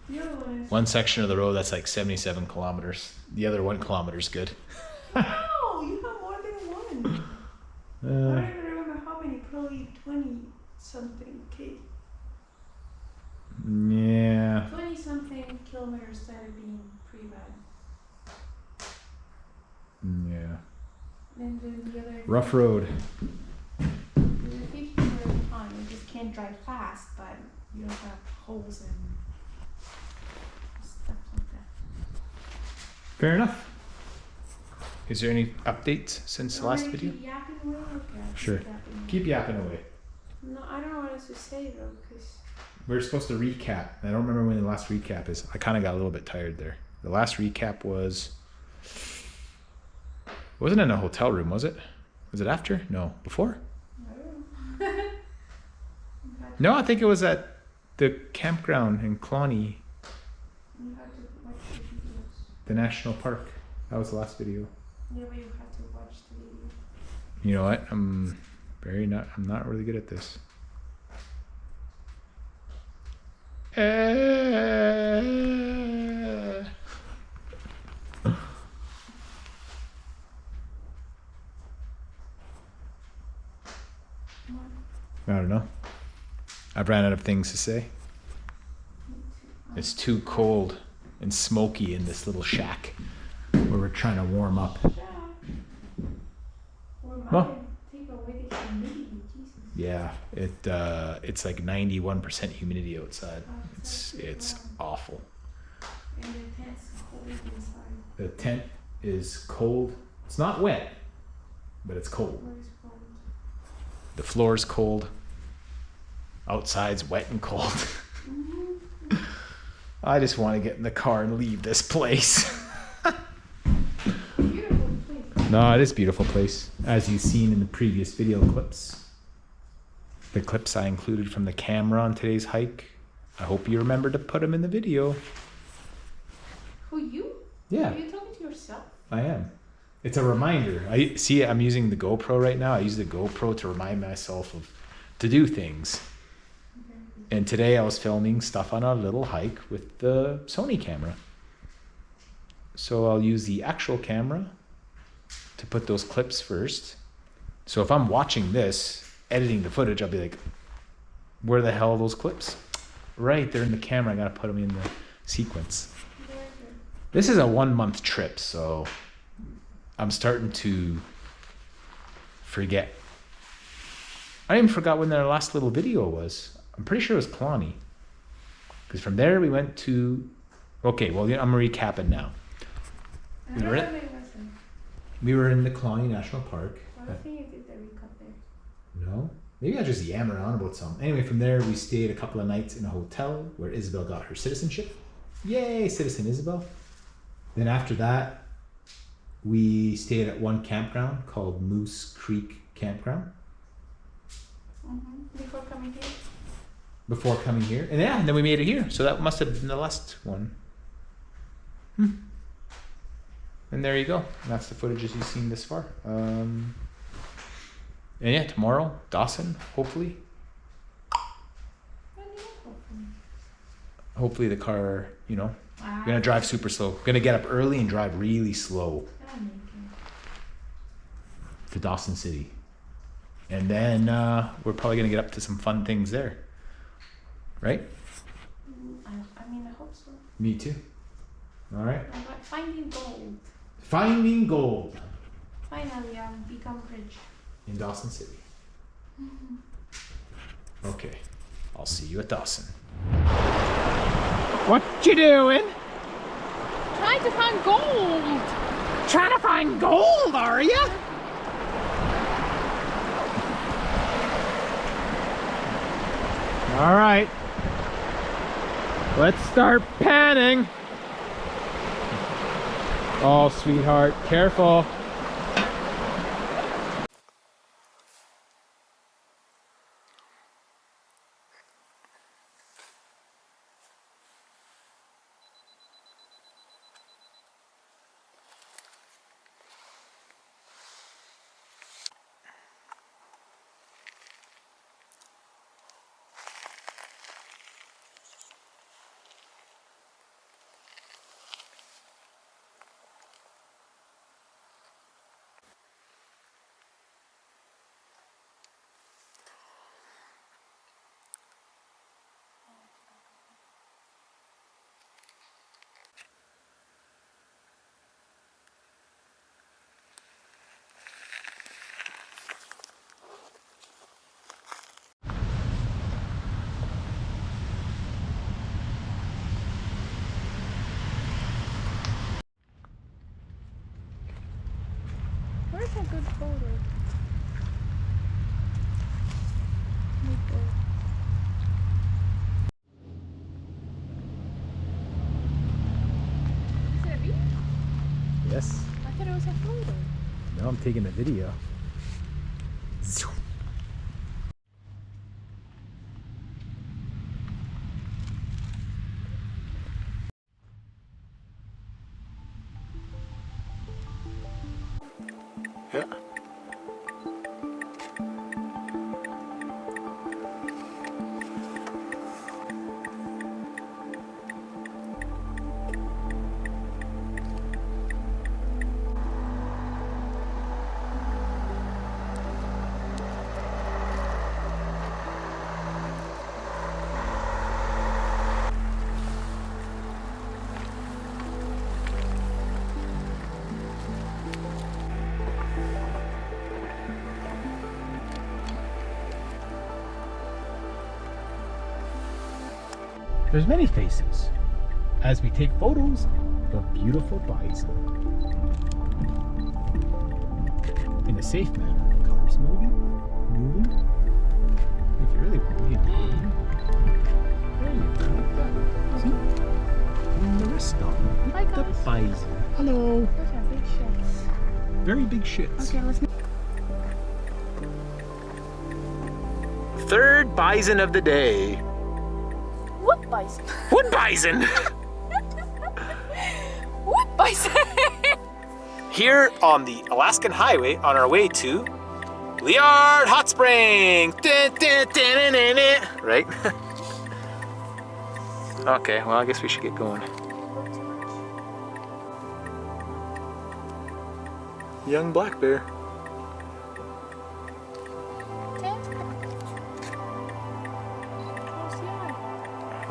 Speaker 2: The other one is.
Speaker 1: One section of the road, that's like 77 kilometers. The other 1 kilometer's good.
Speaker 2: No, you have more than one. I don't even remember how many. Probably 20 something K.
Speaker 1: Yeah.
Speaker 2: 20 something kilometers started being pretty bad.
Speaker 1: Yeah.
Speaker 2: And then the other.
Speaker 1: Rough road.
Speaker 2: The 50 were fine. You just can't drive fast, but you don't have holes and stuff like that.
Speaker 1: Fair enough. Is there any updates since the last video?
Speaker 2: Keep yapping away? Okay, I'll
Speaker 1: Sure.
Speaker 2: keep yapping away.
Speaker 1: Keep yapping away.
Speaker 2: No, I don't know what else to say though, because.
Speaker 1: We're supposed to recap. I don't remember when the last recap is. I kind of got a little bit tired there. The last recap was... Wasn't in a hotel room, was it? Was it after? No. Before?
Speaker 2: I don't know.
Speaker 1: No, I think it was at the campground in Kluane,
Speaker 2: You have to watch the videos.
Speaker 1: the national park. That was the last video.
Speaker 2: Yeah, but you have to watch the video.
Speaker 1: You know what? I'm not really good at this. I don't know. I've ran out of things to say. It's too cold and smoky in this little shack where we're trying to warm up.
Speaker 2: Or
Speaker 1: Well.
Speaker 2: mine take away the humidity, Jesus.
Speaker 1: Yeah, it's like 91% humidity outside. It's awful.
Speaker 3: And the tent's cold inside.
Speaker 1: The tent is cold. It's not wet, but it's cold.
Speaker 3: Where is cold?
Speaker 1: The floor's cold. Outside's wet and cold. I just want to get in the car and leave this place.
Speaker 3: Beautiful place.
Speaker 1: No, it is a beautiful place. As you've seen in the previous video clips. The clips I included from the camera on today's hike. I hope you remember to put them in the video.
Speaker 3: Who, you?
Speaker 1: Yeah,
Speaker 3: Are you talking to yourself?
Speaker 1: I am. It's a reminder. I'm using the GoPro right now. I use the GoPro to remind myself to do things. And today I was filming stuff on a little hike with the Sony camera. So I'll use the actual camera to put those clips first. So if I'm watching this, editing the footage, I'll be like, where the hell are those clips? Right, they're in the camera. I gotta put them in the sequence. This is a 1 month trip, so I'm starting to forget. I even forgot when their last little video was. I'm pretty sure it was Kluane. Because from there we went to... Okay, well, I'm recapping now. We were in the Kluane National Park.
Speaker 3: I don't think you did the recap there.
Speaker 1: No? Maybe I just yammer on about something. Anyway, from there we stayed a couple of nights in a hotel where Isabel got her citizenship. Yay, Citizen Isabel. Then after that, we stayed at one campground called Moose Creek Campground.
Speaker 3: Before coming here?
Speaker 1: Before coming here. And yeah, and then we made it here. So that must have been the last one. And there you go. And that's the footage as you've seen this far. And yeah, tomorrow, Dawson, hopefully. Hopefully the car, we're gonna drive super slow. We're gonna get up early and drive really slow to Dawson City. And then we're probably gonna get up to some fun things there. Right?
Speaker 3: I hope so.
Speaker 1: Me too. All right.
Speaker 3: Finding gold.
Speaker 1: Finding gold.
Speaker 3: Finally, I've become rich.
Speaker 1: In Dawson City. Okay. I'll see you at Dawson. What you doing?
Speaker 2: Trying to find gold.
Speaker 1: Trying to find gold, are you? All right. Let's start panning. Oh, sweetheart, careful.
Speaker 2: Where's a good photo? Is it a video?
Speaker 1: Yes.
Speaker 2: I thought it was a photo.
Speaker 1: No, I'm taking a video. Yeah. There's many faces as we take photos of beautiful bison in a safe manner. The car's moving. If you really want to leave, there you go. Like that. See? And the rest of them.
Speaker 2: Hi,
Speaker 1: The
Speaker 2: guys.
Speaker 1: bison. Hello.
Speaker 2: Those are big shits.
Speaker 1: Very big shits.
Speaker 2: Okay, let's.
Speaker 1: Third bison of the day.
Speaker 2: What bison?
Speaker 1: What bison?
Speaker 2: What bison?
Speaker 1: Here on the Alaskan Highway on our way to Liard Hot Springs. Right? Okay, well, I guess we should get going. Young black bear.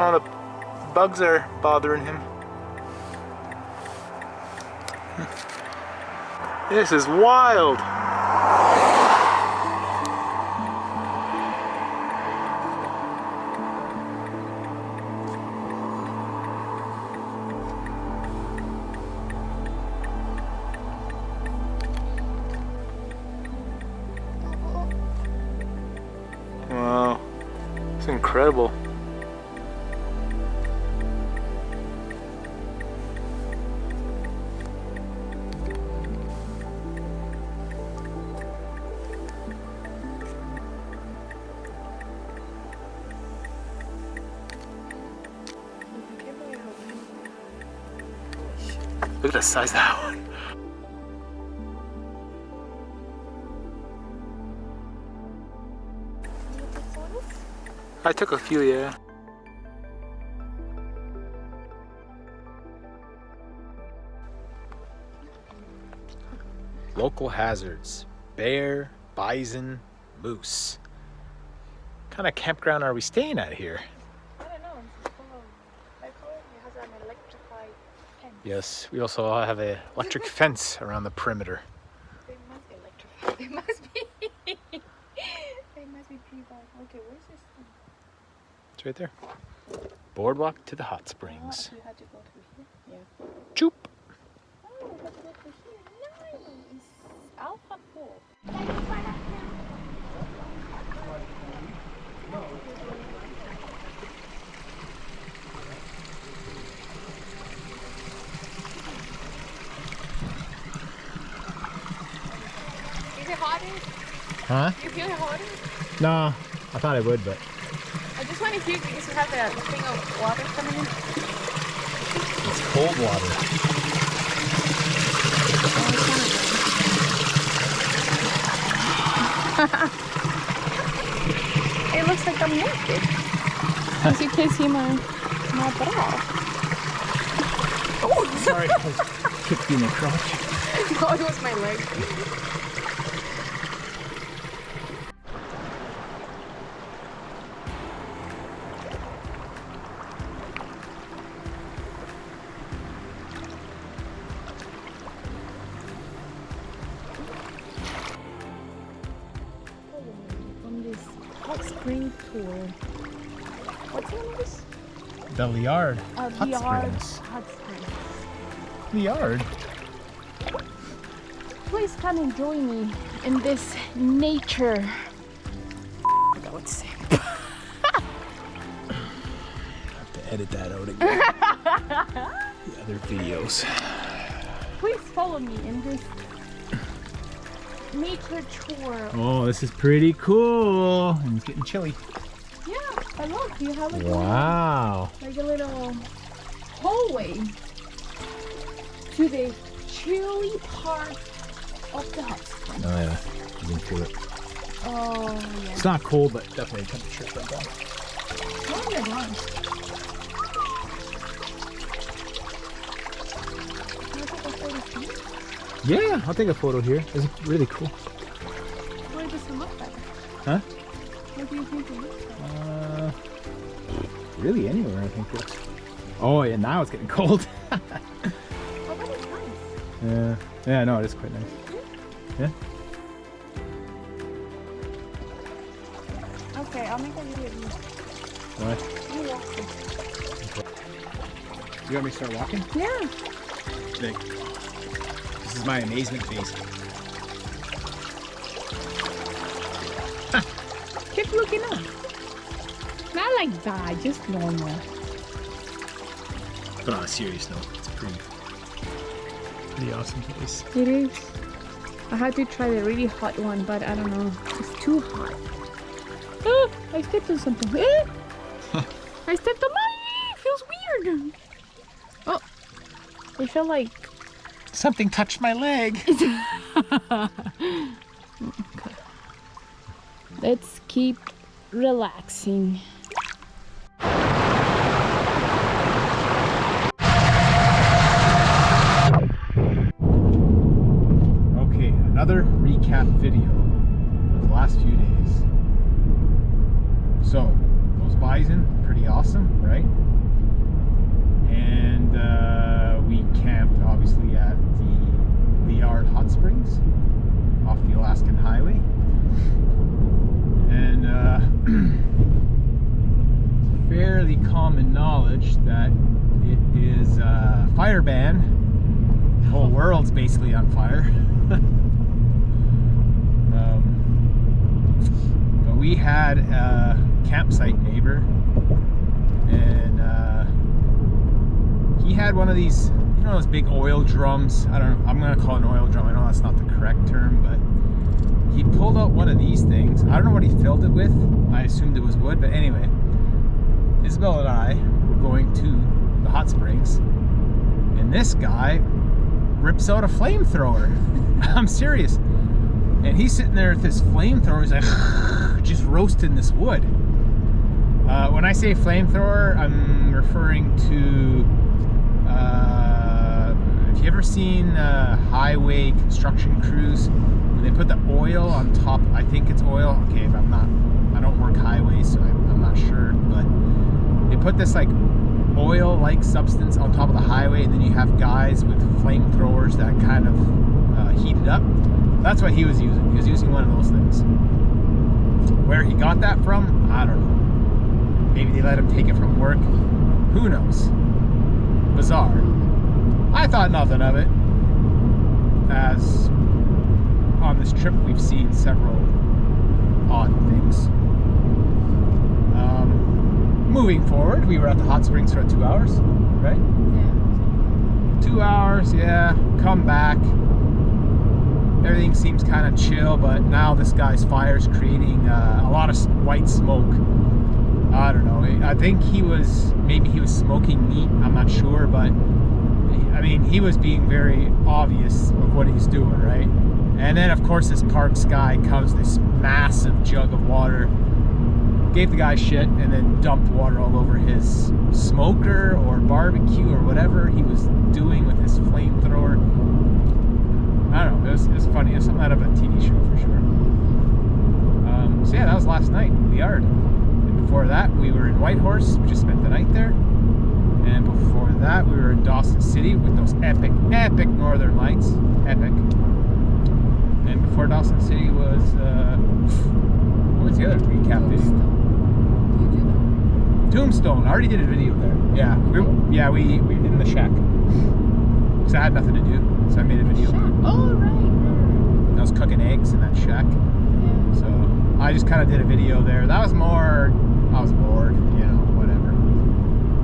Speaker 1: Oh, the bugs are bothering him. This is wild. Wow, it's incredible. Look at the size of that one. I took a few, yeah. Local hazards: bear, bison, moose. What kind of campground are we staying at here?
Speaker 2: I don't know. It's full of. I call it. It has an electrified fence.
Speaker 1: Yes, we also have an electric fence around the perimeter.
Speaker 2: They must be electrified. They must be. They must be pretty bad. Okay, where's this thing?
Speaker 1: It's right there. Boardwalk to the hot springs.
Speaker 2: We had to go through here. Yeah.
Speaker 1: Choop.
Speaker 2: Oh, we had to go through here. Nice. Alpha 4. Is it hotter?
Speaker 1: Huh?
Speaker 2: Do you feel it hotter?
Speaker 1: No, I thought I would, but
Speaker 2: I just want to hear because you have the thing of water coming in.
Speaker 1: it's cold water.
Speaker 2: It looks like I'm naked. As you can see my bra. Oh,
Speaker 1: Sorry, I kicked you in the crotch.
Speaker 2: no, it was my leg. On this hot spring tour. What's the name of this?
Speaker 1: The Liard
Speaker 2: Hot
Speaker 1: Springs.
Speaker 2: Hot Springs.
Speaker 1: Liard?
Speaker 2: Please come and join me in this nature. I forgot what to say.
Speaker 1: I have to edit that out again. The other videos.
Speaker 2: Please follow me in this nature tour.
Speaker 1: Oh, this is pretty cool. And it's getting chilly.
Speaker 2: Yeah, I love. You have like
Speaker 1: Wow.
Speaker 2: a little hallway to the chilly part of the hot spring.
Speaker 1: Oh yeah, you can feel it.
Speaker 2: Oh yeah.
Speaker 1: It's not cold, but definitely the temperature's went down.
Speaker 2: Oh my god. Can I take a photo here?
Speaker 1: Yeah, I'll take a photo here. It's really cool.
Speaker 2: Where does it look better?
Speaker 1: Huh?
Speaker 2: What do you think it looks like?
Speaker 1: Really anywhere, I think works. Oh yeah, now it's getting cold.
Speaker 2: Oh, that is nice.
Speaker 1: Yeah, yeah, no, it is quite nice. Yeah.
Speaker 2: Okay, I'll make a video of you.
Speaker 1: What?
Speaker 2: You walk this.
Speaker 1: You want me to start walking?
Speaker 2: Yeah.
Speaker 1: Like, this is my amazement face.
Speaker 2: Keep looking up. Not like that, just normal.
Speaker 1: But on a serious note, it's a pretty awesome place.
Speaker 2: It is. I had to try the really hot one, but I don't know. It's too hot. Oh, I stepped on something. I stepped on my... It feels weird. Oh, I feel like...
Speaker 1: Something touched my leg.
Speaker 2: Okay. Let's keep relaxing.
Speaker 1: Okay, another recap video of the last few days. So, those bison, pretty awesome, right? And we camped obviously at the Liard Hot Springs off the Alaskan Highway. And it's fairly common knowledge that it is a fire ban. The whole world's basically on fire. But we had a campsite neighbor, and he had one of these, you know, those big oil drums. I don't know, I'm gonna call it an oil drum. I know that's not the correct term, but he pulled out one of these things. I don't know what he filled it with. I assumed it was wood, but anyway, Isabel and I were going to the hot springs, and this guy rips out a flamethrower. I'm serious. And he's sitting there with his flamethrower. He's like, just roasting this wood. When I say flamethrower, I'm referring to, have you ever seen highway construction crews? When they put the oil on top, I think it's oil. Okay, but I don't work highways, so I'm not sure. But they put this like oil-like substance on top of the highway, and then you have guys with flamethrowers that kind of heat it up. That's what he was using. He was using one of those things. Where he got that from, I don't know. Maybe they let him take it from work. Who knows? Bizarre. I thought nothing of it. As on this trip, we've seen several odd things. Moving forward, we were at the hot springs for 2 hours, right?
Speaker 2: Yeah.
Speaker 1: 2 hours, yeah. Come back. Everything seems kind of chill, but now this guy's fire's creating a lot of white smoke. I don't know. I think maybe he was smoking meat. I'm not sure, but I mean, he was being very obvious of what he's doing, right? And then, of course, this parks guy comes, this massive jug of water, gave the guy shit, and then dumped water all over his smoker or barbecue or whatever he was doing with his flamethrower. I don't know, it was funny. It was something out of a TV show for sure. So yeah, that was last night, Liard. And before that, we were in Whitehorse. We just spent the night there. And before that, we were in Dawson City with those epic northern lights. Epic. And before Dawson City was, what was the other recap video? Tombstone. I already did a video there. Yeah, we in the shack. Because I had nothing to do, so I made a video.
Speaker 2: Oh, right.
Speaker 1: I was cooking eggs in that shack.
Speaker 2: Yeah.
Speaker 1: So I just kind of did a video there. That was more, I was bored, you know, whatever.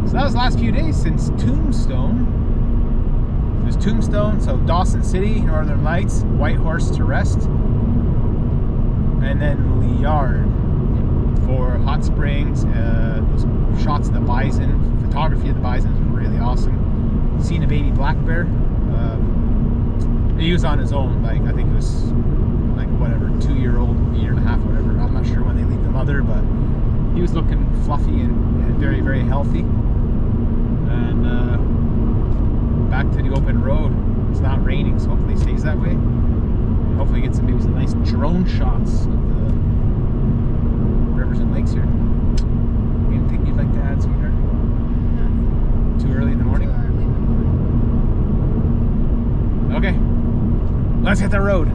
Speaker 1: So that was the last few days since Tombstone. There's Tombstone, so Dawson City, Northern Lights, Whitehorse to rest. And then Liard for hot springs, those shots of the bison, photography of the bison is really awesome. Seen a baby black bear. He was on his own, like I think it was like whatever, 2-year-old, year and a half, whatever. I'm not sure when they leave the mother, but he was looking fluffy and very, very healthy. And back to the open road. It's not raining, so hopefully it stays that way. And hopefully get maybe some nice drone shots of the rivers and lakes here. Anything you'd like to add, sweetheart?
Speaker 2: Nothing.
Speaker 1: Too early in the morning?
Speaker 2: Too early in the morning.
Speaker 1: Okay, let's hit the road.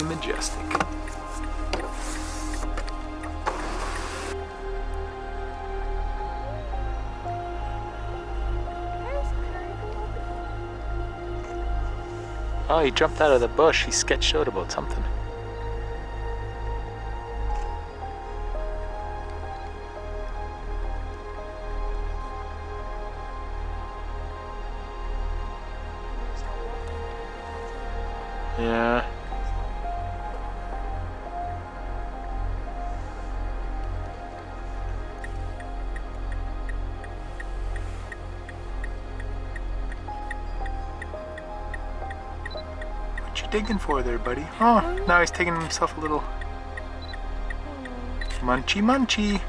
Speaker 1: majestic. Oh, he jumped out of the bush. He sketched out about something. Yeah. What you digging for there, buddy? Oh, now he's taking himself a little munchy munchy.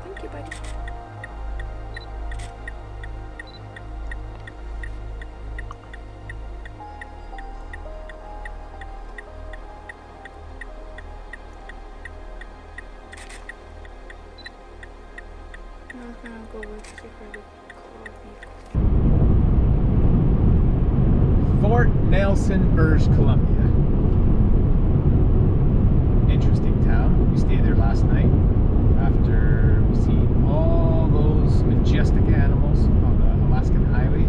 Speaker 2: Thank you, buddy. I was gonna go with you for the coffee.
Speaker 1: Fort Nelson, British Columbia. Interesting town. We stayed there last night after we seen all those majestic animals on the Alaskan Highway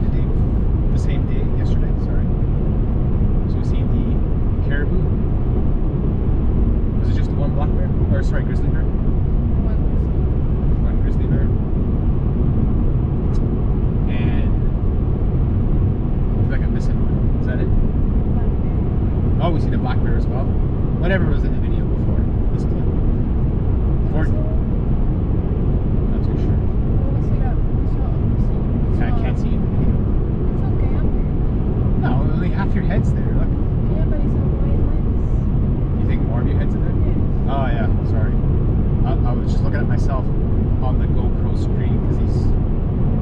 Speaker 1: the same day, yesterday, sorry. So we seen the caribou. Was it just the one black bear? Or sorry, grizzly bear? One grizzly bear. And I feel like I'm missing one. Is that it? Oh, we seen a black bear as well. Whatever was in the video before this clip. Fort. Not too sure. I can't see in the video.
Speaker 2: It's okay, I'm there.
Speaker 1: No, only half your head's there. Look.
Speaker 2: Yeah, but it's a white lens.
Speaker 1: You think more of your head's in there?
Speaker 2: Yeah.
Speaker 1: Oh yeah. Sorry. I was just looking at myself on the GoPro screen because these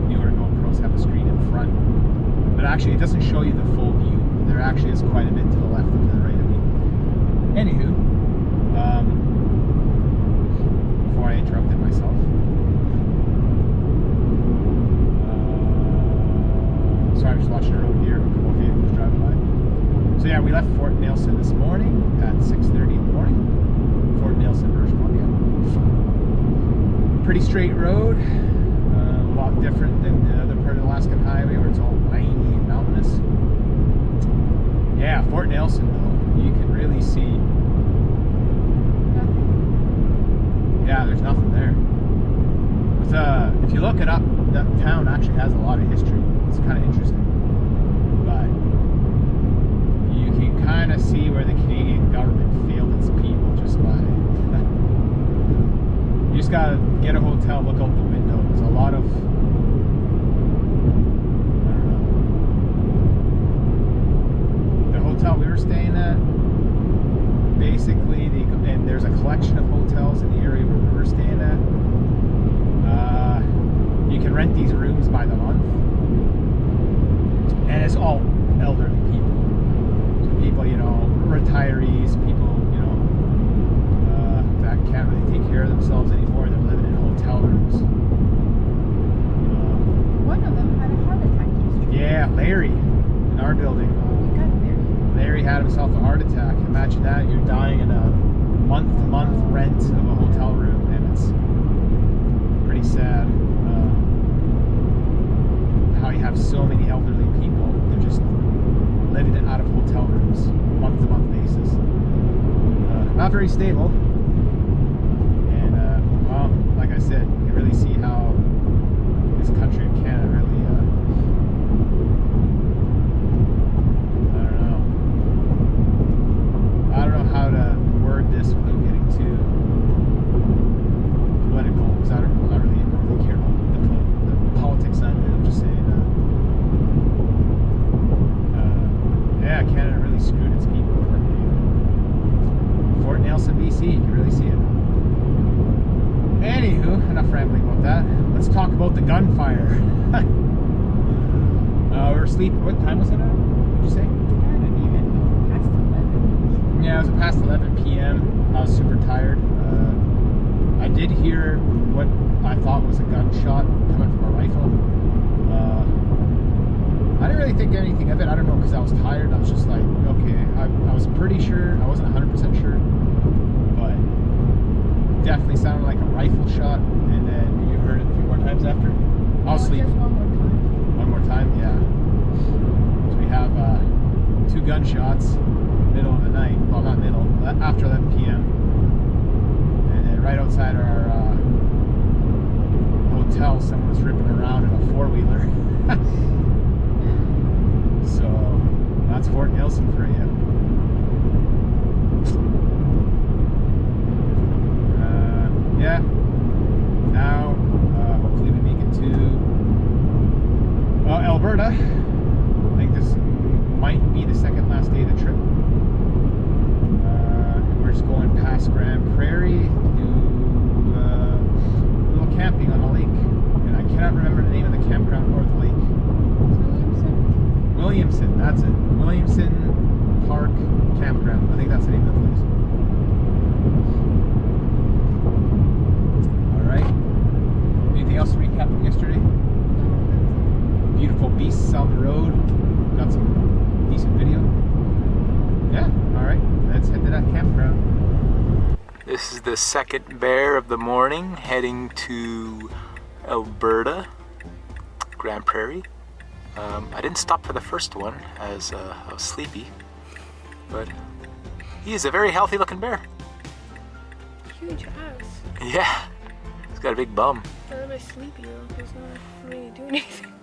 Speaker 1: newer GoPros have a screen in front. But actually, it doesn't show you the full view. There actually is quite a bit to the left and to the right of me. Anywho, before I interrupted myself, sorry, I'm just watching the road here. A couple of vehicles driving by. So yeah, we left Fort Nelson this morning at 6:30 in the morning. Fort Nelson, British Columbia. Pretty straight road. A lot different than the other part of the Alaskan Highway where it's all windy and mountainous. Yeah, Fort Nelson though, you can really see.
Speaker 2: Nothing.
Speaker 1: Yeah, there's nothing there. But, if you look it up, that town actually has a lot of history. It's kind of interesting. But you can kind of see where the Canadian government failed its people just by. You just gotta get a hotel, look out the window. There's a lot of. Hotel we were staying at, basically, and there's a collection of hotels in the area where we were staying at. You can rent these rooms by the month, and it's all elderly people. So people, you know, retirees, people, you know, that can't really take care of themselves anymore. They're living in hotel rooms.
Speaker 2: One of them had a heart attack yesterday.
Speaker 1: Yeah, Larry, in our building. Larry had himself a heart attack. Imagine that, you're dying in a month-to-month rent of a hotel room, and it's pretty sad how you have so many elderly people. They're just living out of hotel rooms, month-to-month basis. Not very stable. And, well, like I said, you can really see how this country of Canada really I don't know how to word this without getting too political, because I don't really care about the politics side of it. I'm just saying, yeah, Canada really screwed its people. Fort Nelson, BC, you can really see it. Anywho, enough rambling about that. Let's talk about the gunfire. We were asleep. What time was it at? What did you say? Yeah, it was past 11 p.m. I was super tired. I did hear what I thought was a gunshot coming from a rifle. really think anything of it. I don't know, because I was tired. I was just like, okay. I was pretty sure. I wasn't 100% sure, but definitely sounded like a rifle shot. And then you heard it a few more times after. I was sleeping.
Speaker 2: Just one more time.
Speaker 1: One more time, yeah. So we have 2 gunshots, middle of the night. Well, not middle, after 11 p.m. And then right outside our hotel, someone was ripping around in a 4-wheeler. So that's Fort Nelson for you. Yeah. Now, hopefully we make it to Alberta. I think this might be the second last day of the trip. We're just going past Grand Prairie to do a little camping on the lake. And I cannot remember the name of the campground or the lake. Williamson, that's it. Williamson Park Campground. I think that's the name of the place. Alright. Anything else to recap from yesterday? Beautiful beasts on the road. Got some decent video. Yeah, alright. Let's head to that campground. This is the second bear of the morning, heading to Alberta, Grand Prairie. I didn't stop for the first one as I was sleepy, but he is a very healthy looking bear.
Speaker 2: Huge ass.
Speaker 1: Yeah, he's got a big bum.
Speaker 2: Not am I sleepy though? He's not really doing anything.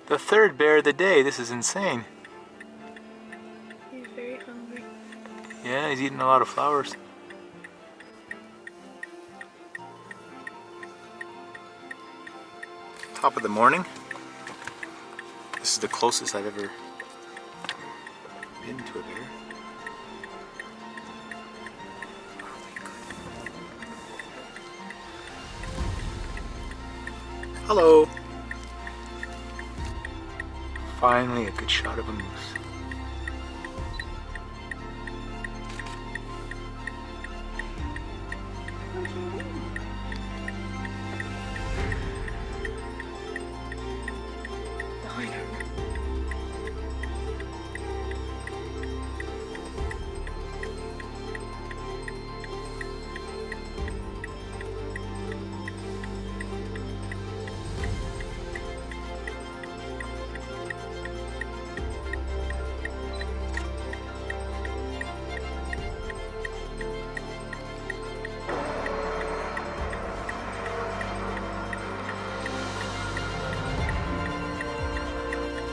Speaker 1: The third bear of the day. This is insane.
Speaker 2: He's very hungry.
Speaker 1: Yeah, he's eating a lot of flowers. Top of the morning. This is the closest I've ever been to a bear. Hello. Finally a good shot of a moose.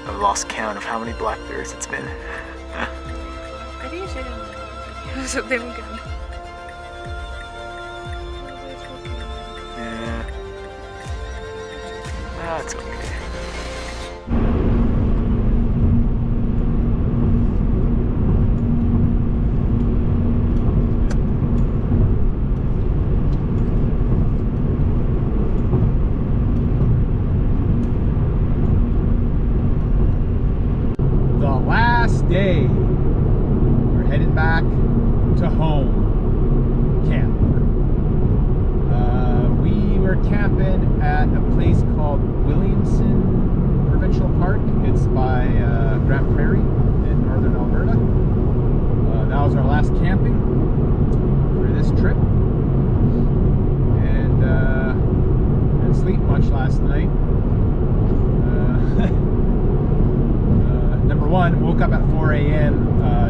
Speaker 1: I've lost count of how many black bears it's been.
Speaker 2: I think you should have videos of them again.
Speaker 1: Yeah. That's okay. Day. We're heading back to home camp. We were camping at a place called Williamson Provincial Park. It's by Grand Prairie in northern Alberta. That was our last camping for this trip. And didn't sleep much last night. Number one, woke up at 4 a.m.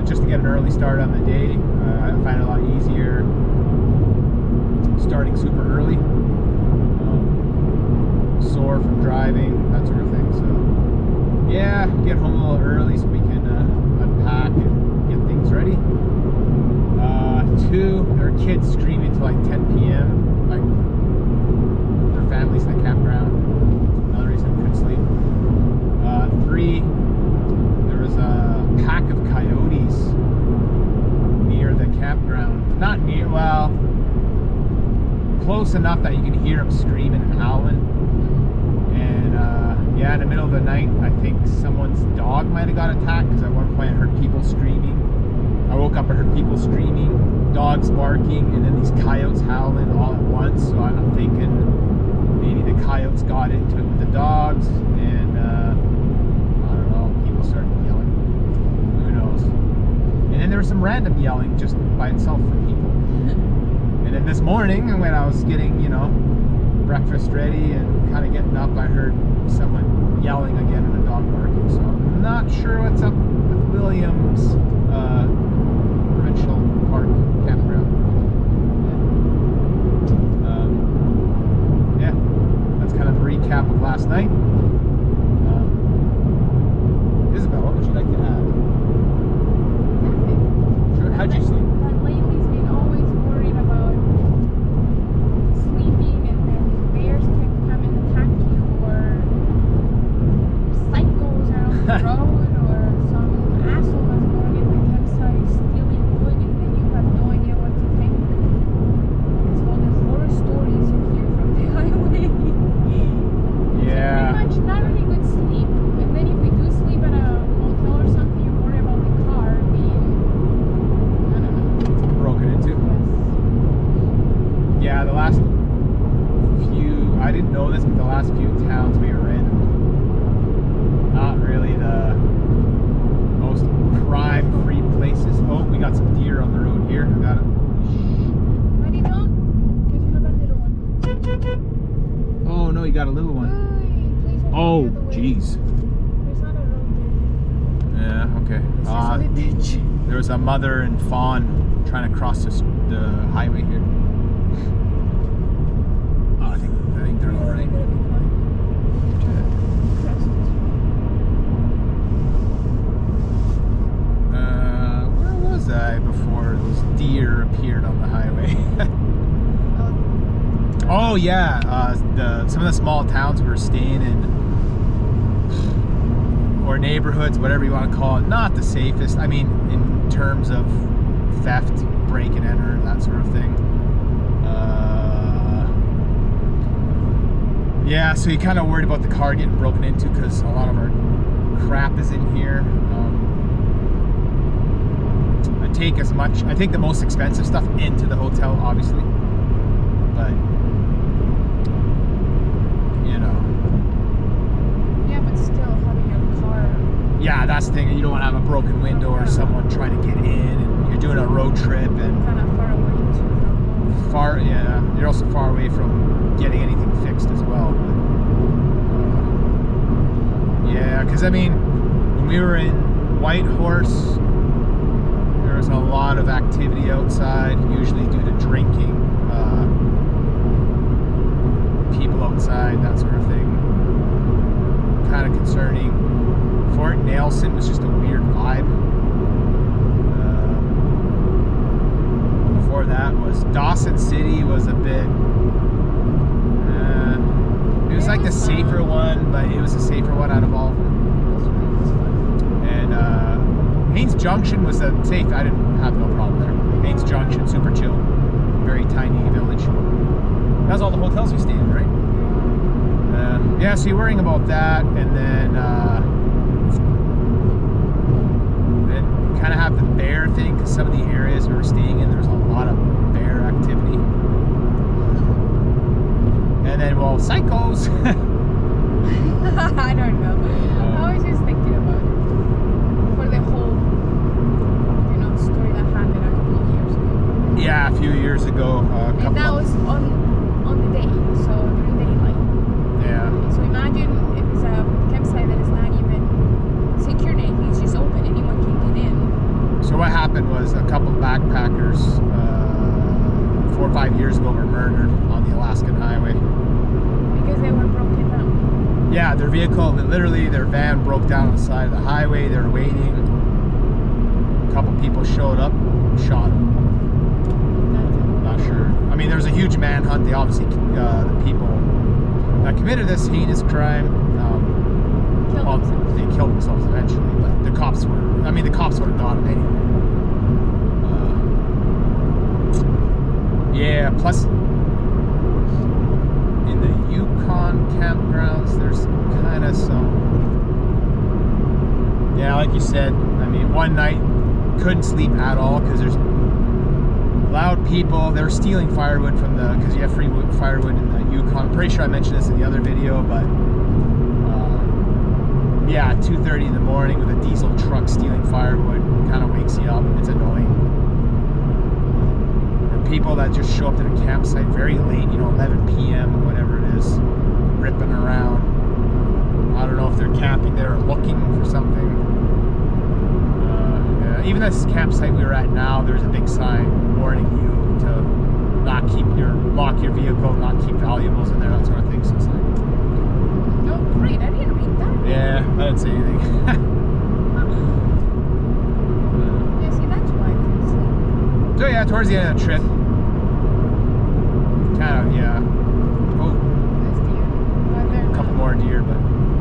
Speaker 1: Just to get an early start on the day. I find it a lot easier starting super early. Sore from driving, that sort of thing. So yeah, get home a little early so we can unpack and get things ready. Two, there are kids screaming till like 10 p.m. like their families in the campground. Another reason I couldn't sleep. Three, a pack of coyotes near the campground. Not near, well, close enough that you can hear them screaming and howling. And yeah, in the middle of the night, I think someone's dog might have got attacked, because at one point I heard people screaming. I woke up, I heard people screaming, dogs barking, and then these coyotes howling all at once. So I'm thinking maybe the coyotes got into it with the dogs, and I don't know, people started yelling. Who knows? And then there was some random yelling just by itself from people. And then this morning, when I was getting, you know, breakfast ready and kind of getting up, I heard someone yelling again and a dog barking. So I'm not sure what's up with Williams Provincial Park Campground. Yeah, that's kind of a recap of last night. Isabel, what would you like to add? Sure. How'd you sleep?
Speaker 2: That lately's been always worried about sleeping, and then bears can come and attack you, or cycles are on the road, or some asshole is going in the campsite stealing wood, and then you have no idea what to think. Because all the horror stories you hear from the highway.
Speaker 1: Yeah.
Speaker 2: So pretty much not really good sleep. And then if we do sleep at a motel or something, you worry about the car being, I don't know.
Speaker 1: Broken into.
Speaker 2: Yes.
Speaker 1: Yeah, the last few, I didn't know this, but the last few towns we were in, not really the most crime-free places. Oh, we got some deer on the road here. I got it.
Speaker 2: Why do you don't? Because you have a little one.
Speaker 1: Oh no, you got a little one.
Speaker 2: Why? Please don't
Speaker 1: Oh,
Speaker 2: go the other way.
Speaker 1: jeez.
Speaker 2: There's not a road there.
Speaker 1: Yeah, okay.
Speaker 2: This is a ditch.
Speaker 1: There was a mother and fawn trying to cross the highway here. Oh, I think they're all right. Where was I before those deer appeared on the highway? Oh yeah, some of the small towns we were staying in, or neighborhoods, whatever you want to call it, not the safest. I mean, in terms of theft, break and enter, that sort of thing. Yeah, so you kind of worried about the car getting broken into because a lot of our crap is in here. I take the most expensive stuff into the hotel, obviously, but you know.
Speaker 2: Yeah, but still having your car.
Speaker 1: Yeah, that's the thing. You don't want to have a broken window or someone trying to get in, and you're doing a road trip and
Speaker 2: Kind of far away too from home.
Speaker 1: far. Yeah, you're also far away from getting anything fixed as well. But, yeah, because I mean, when we were in Whitehorse, there was a lot of activity outside, usually due to drinking, people outside, that sort of thing. Kind of concerning. Fort Nelson was just a weird vibe. Before that was Dawson City was a bit. It was like the safer one, but it was a safer one out of all of them. And Haines Junction was safe. I didn't have no problem there. Haines Junction, super chill, very tiny village. That was all the hotels we stayed in, right? Yeah, so you're worrying about that, and then kind of have the bear thing, because some of the areas we were staying in, there's a lot of bear activity. And then, well, psychos.
Speaker 2: I don't know. I was just thinking about it for the whole, story that happened a couple of years ago.
Speaker 1: Yeah, a few years ago.
Speaker 2: And that was on the day, so during daylight.
Speaker 1: Yeah.
Speaker 2: So imagine if it's a campsite that is not even secured, it's just open, anyone can get in.
Speaker 1: So what happened was a couple backpackers 4 or 5 years ago were murdered on the Alaskan highway.
Speaker 2: Because they were broken down.
Speaker 1: Yeah, their vehicle, literally their van broke down on the side of the highway. They were waiting. A couple people showed up, shot them. Not sure. I mean, there was a huge manhunt. They obviously, the people that committed this heinous crime, they killed themselves eventually, but the cops would have got them anyway. Yeah, plus in the Yukon campgrounds, there's kind of some, yeah, like you said, I mean, one night couldn't sleep at all because there's loud people. They're stealing firewood from the, because you have free firewood in the Yukon. I'm pretty sure I mentioned this in the other video, but yeah, 2:30 in the morning with a diesel truck stealing firewood kind of wakes you up. It's annoying. Or people that just show up to the campsite very late, you know, 11 p.m., whatever it is, ripping around. I don't know if they're camping there or looking for something. Yeah, even this campsite we were at now, there's a big sign warning you to not lock your vehicle, not keep valuables in there, that sort of thing. So it's like,
Speaker 2: Oh, great. I didn't read that.
Speaker 1: yeah, I didn't say anything.
Speaker 2: Yeah, see, that's why I couldn't sleep.
Speaker 1: So yeah, towards the end of the trip, kind of, yeah. Oh,
Speaker 2: There's deer. But
Speaker 1: a
Speaker 2: they're
Speaker 1: couple
Speaker 2: not.
Speaker 1: more deer, but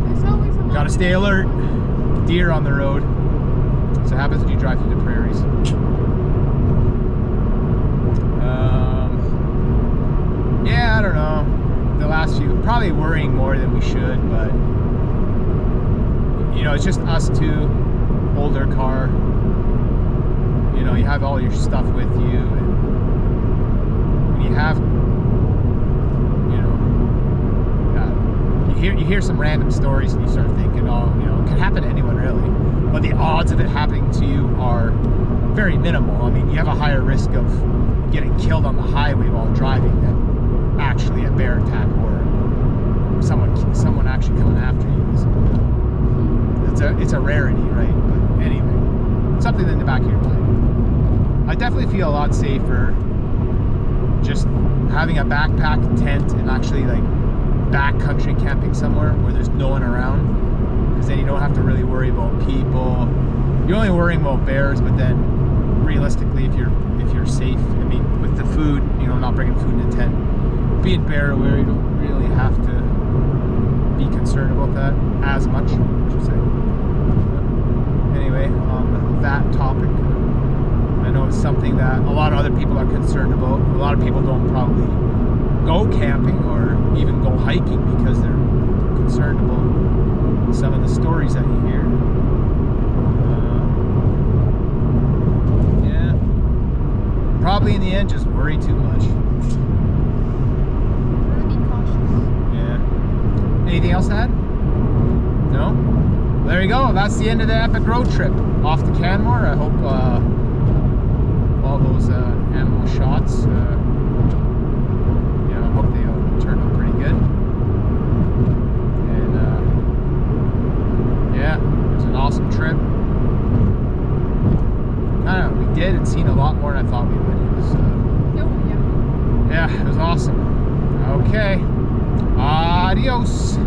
Speaker 2: There's always a
Speaker 1: gotta stay alert. Deer on the road. So it happens when you drive through the prairies. Yeah, I don't know. The last few, probably worrying more than we should, but you know, it's just us two, older car. You know, you have all your stuff with you, and when you have, you know, you hear some random stories and you start thinking, oh, you know, it could happen to anyone really, but the odds of it happening to you are very minimal. I mean, you have a higher risk of getting killed on the highway while driving than actually a bear attack or someone actually coming after you. It's a rarity, right? But anyway, something in the back of your mind. I definitely feel a lot safer just having a backpack tent and actually like backcountry camping somewhere where there's no one around, because then you don't have to really worry about people. You're only worrying about bears, but then realistically, if you're safe, I mean, with the food, you know, not bringing food in the tent, being bear aware, you don't really have to be concerned about that as much, I should say. But anyway, on that topic, I know it's something that a lot of other people are concerned about. A lot of people don't probably go camping or even go hiking because they're concerned about some of the stories that you hear. Yeah, probably in the end just worry too much.
Speaker 2: Really be cautious.
Speaker 1: Yeah. Anything else to add? No? Well, there you go. That's the end of the epic road trip off to Canmore. I hope all those animal shots, you know, I hope they turned out pretty good. And yeah, it was an awesome trip. We did and seen a lot more than I thought we would. It was, yeah, it was awesome. Okay, adios.